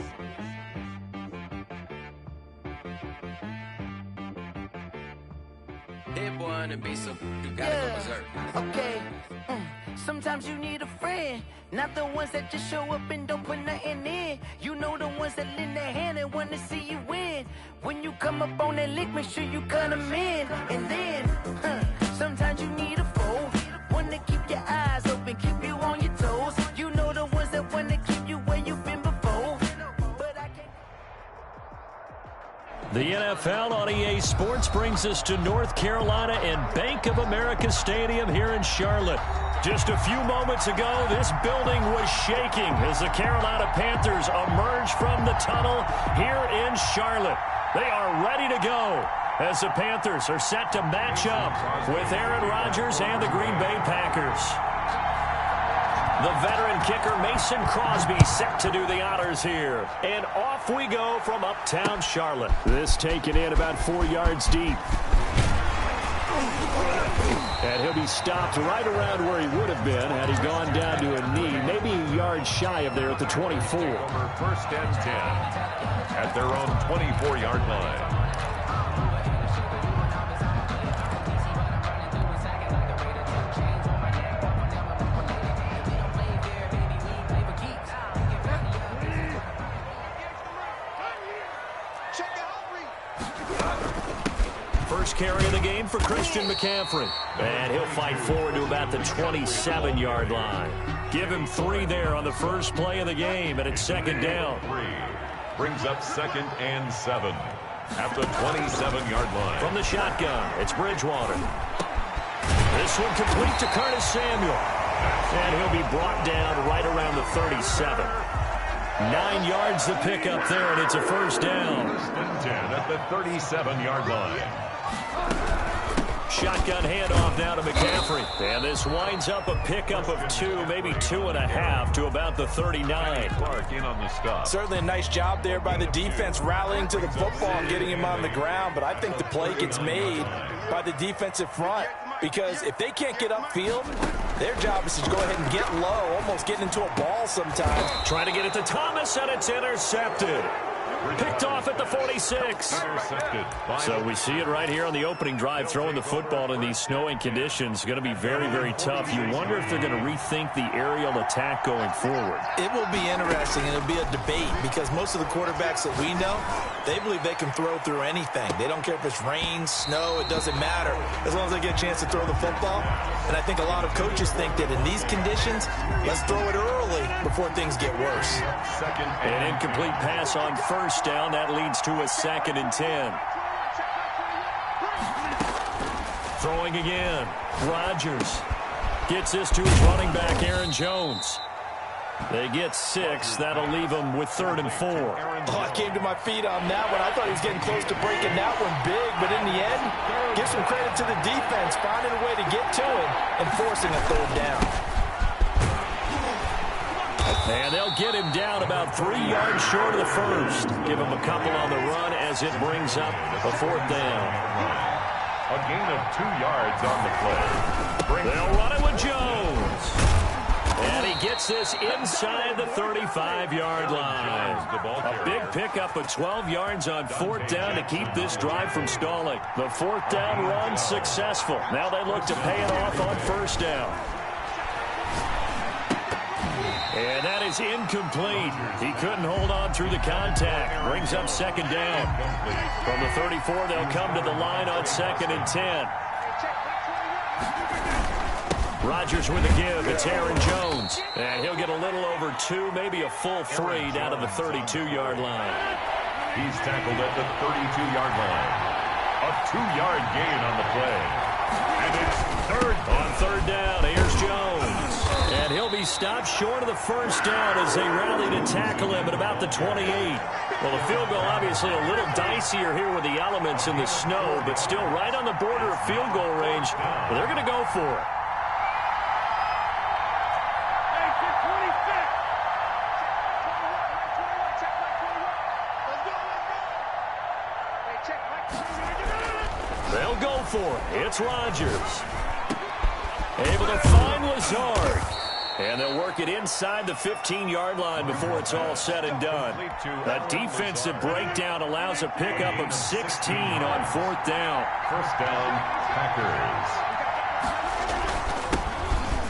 K: Hit boy on the beat, so you gotta go berserk.
O: Okay. Sometimes you need a friend, not the ones that just show up and don't put nothing in. You know the ones that lend their hand and want to see you win. When you come up on that lick, make sure you cut them in. And then, sometimes you need a foe, one to keep your eyes open, keep you on your toes. You know the ones that want to keep you where you've been before. But I can't.
A: The NFL on EA Sports brings us to North Carolina and Bank of America Stadium here in Charlotte. Just a few moments ago, this building was shaking as the Carolina Panthers emerged from the tunnel here in Charlotte. They are ready to go as the Panthers are set to match up with Aaron Rodgers and the Green Bay Packers. The veteran kicker Mason Crosby set to do the honors here. And off we go from uptown Charlotte. This taken in about 4 yards deep. And he'll be stopped right around where he would have been had he gone down to a knee, maybe a yard shy of there at the 24.
C: First and 10 at their own 24-yard line.
A: carry of the game for Christian McCaffrey. And he'll fight forward to about the 27-yard line. Give him 3 there on the first play of the game, and it's second down.
C: 3 brings up 2nd and 7 at the 27-yard line.
A: From the shotgun, it's Bridgewater. This one complete to Curtis Samuel. And he'll be brought down right around the 37. 9 yards to pick up there, and it's a first down.
C: 1st and 10 at the 37-yard line.
A: Shotgun handoff now to McCaffrey. And this winds up a pickup of 2, maybe 2.5 to about the 39.
C: Clark in on the stop.
D: Certainly a nice job there by the defense rallying to the football and getting him on the ground, but I think the play gets made by the defensive front, because if they can't get upfield, their job is to go ahead and get low, almost getting into a ball sometimes.
A: Trying to get it to Thomas, and it's intercepted. Picked off at the 46. So we see it right here on the opening drive, throwing the football in these snowing conditions. Going to be very, very tough. You wonder if they're going to rethink the aerial attack going forward.
B: It will be interesting, and it'll be a debate, because most of the quarterbacks that we know, they believe they can throw through anything. They don't care if it's rain, snow, it doesn't matter, as long as they get a chance to throw the football. And I think a lot of coaches think that in these conditions, let's throw it early before things get worse.
A: An incomplete pass on first down. That leads to a 2nd and 10. Throwing again. Rodgers gets this to his running back, Aaron Jones. They get 6. That'll leave them with 3rd and 4.
D: Oh, I came to my feet on that one. I thought he was getting close to breaking that one big, but in the end, give some credit to the defense, finding a way to get to it and forcing a 3rd down.
A: And they'll get him down about 3 yards short of the first. Give him a couple on the run as it brings up a 4th down.
C: A gain of 2 yards on the play.
A: They'll run it with Jones. And he gets this inside the 35-yard line. A big pickup of 12 yards on 4th down to keep this drive from stalling. The 4th down run successful. Now they look to pay it off on 1st down. And that is incomplete. He couldn't hold on through the contact. Brings up 2nd down. From the 34, they'll come to the line on 2nd and 10. Rodgers with a give. It's Aaron Jones. And he'll get a little over 2, maybe a full 3 down to the 32-yard line.
C: He's tackled at the 32-yard line. A 2-yard gain on the play. And it's 3rd.
A: On 3rd down, here's Jones. And he'll be stopped short of the 1st down as they rally to tackle him at about the 28. Well, the field goal obviously a little dicier here with the elements in the snow, but still right on the border of field goal range. Well, they're going to go for it. They'll go for it. It's Rodgers. Able to find Lazard. And they'll work it inside the 15-yard line before it's all said and done. That defensive breakdown allows a pickup of 16 on 4th down.
C: 1st down, Packers.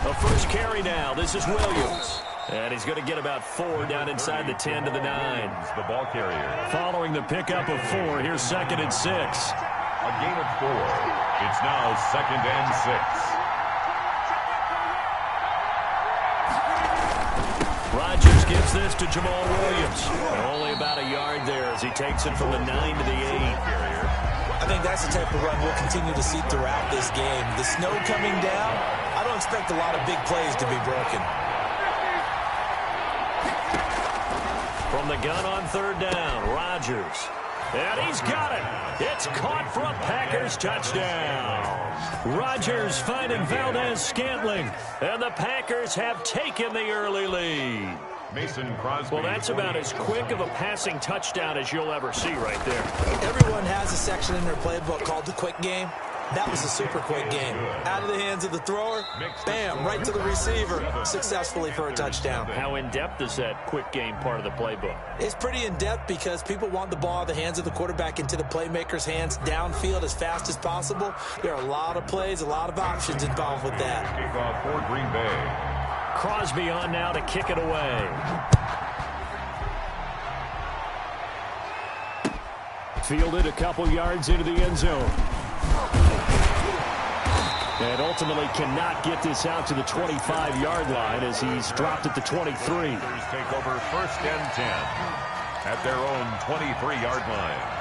A: The first carry now. This is Williams. And he's going to get about 4 down inside the 10 to the 9.
C: The ball carrier.
A: Following the pickup of 4, here's 2nd and 6.
C: A gain of 4. It's now 2nd and 6.
A: Rodgers gives this to Jamal Williams. And only about a yard there as he takes it from the 9 to the 8.
B: I think that's the type of run we'll continue to see throughout this game. The snow coming down, I don't expect a lot of big plays to be broken.
A: From the gun on 3rd down, Rodgers. And he's got it. It's caught for a Packers touchdown. Rodgers finding Valdez-Scantling. And the Packers have taken the early lead.
C: Mason Crosby.
A: Well, that's about as quick of a passing touchdown as you'll ever see right there.
B: Everyone has a section in their playbook called the quick game. That was a super quick game. Out of the hands of the thrower, bam, right to the receiver, successfully for a touchdown.
A: How in-depth is that quick game part of the playbook?
B: It's pretty in-depth because people want the ball out of the hands of the quarterback into the playmaker's hands downfield as fast as possible. There are a lot of plays, a lot of options involved with that.
C: Kickoff for Green Bay.
A: Crosby on now to kick it away. Fielded a couple yards into the end zone. And ultimately cannot get this out to the 25-yard line as he's dropped at the 23.
C: Take over 1st and 10 at their own 23-yard line.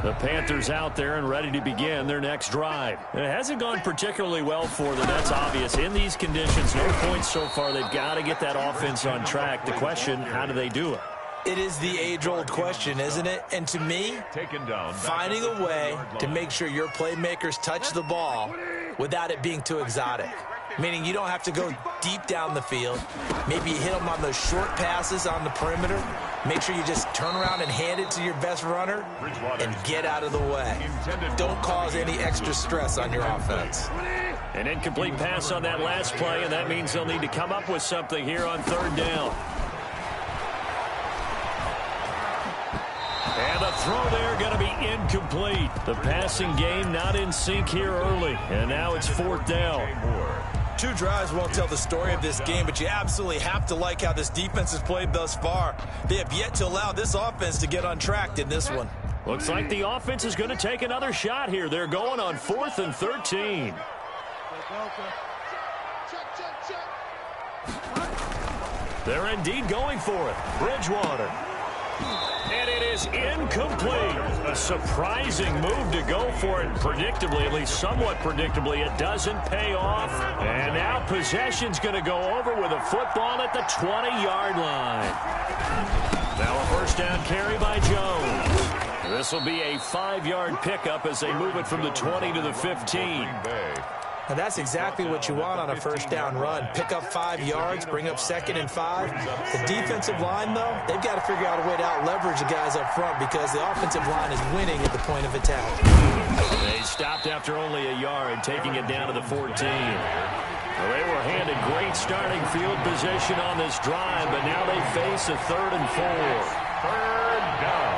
A: The Panthers out there and ready to begin their next drive. It hasn't gone particularly well for them. That's obvious. In these conditions, no points so far. They've got to get that offense on track. The question, how do they do it?
B: It is the age-old question, isn't it? And to me, finding a way to make sure your playmakers touch the ball without it being too exotic. Meaning you don't have to go deep down the field. Maybe you hit them on those short passes on the perimeter. Make sure you just turn around and hand it to your best runner and get out of the way. Don't cause any extra stress on your offense.
A: An incomplete pass on that last play, and that means they'll need to come up with something here on 3rd down. And the throw there going to be incomplete. The passing game not in sync here early, and now it's 4th down.
B: 2 drives won't tell the story of this game, but you absolutely have to like how this defense has played thus far. They have yet to allow this offense to get untracked in this one.
A: Looks like the offense is going to take another shot here. They're going on 4th and 13. They're indeed going for it. Bridgewater. And it is incomplete. A surprising move to go for it. Predictably, at least somewhat predictably, it doesn't pay off. And now possession's going to go over with a football at the 20-yard line. Now a 1st down carry by Jones. This will be a 5-yard pickup as they move it from the 20 to the 15.
B: And that's exactly what you want on a 1st down run. Pick up 5 yards, bring up 2nd and 5. The defensive line, though, they've got to figure out a way to out-leverage the guys up front because the offensive line is winning at the point of attack.
A: They stopped after only a yard, taking it down to the 14. Well, they were handed great starting field position on this drive, but now they face a 3rd and 4.
C: 3rd down.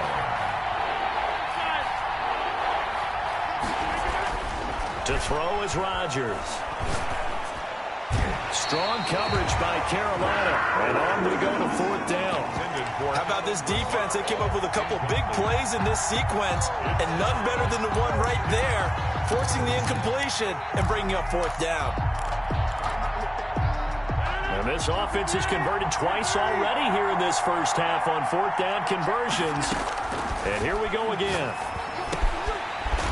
A: To throw is Rodgers. Strong coverage by Carolina. And on we go to 4th down.
B: How about this defense? They came up with a couple big plays in this sequence, and none better than the one right there, forcing the incompletion and bringing up 4th down.
A: And this offense has converted twice already here in this first half on 4th down conversions. And here we go again.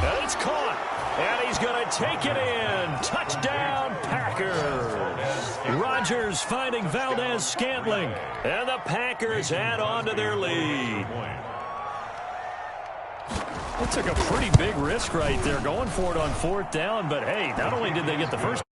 A: And it's caught. And he's going to take it in. Touchdown, Packers. Rodgers finding Valdez-Scantling. And the Packers add on to their lead. They took a pretty big risk right there going for it on 4th down. But, hey, not only did they get the first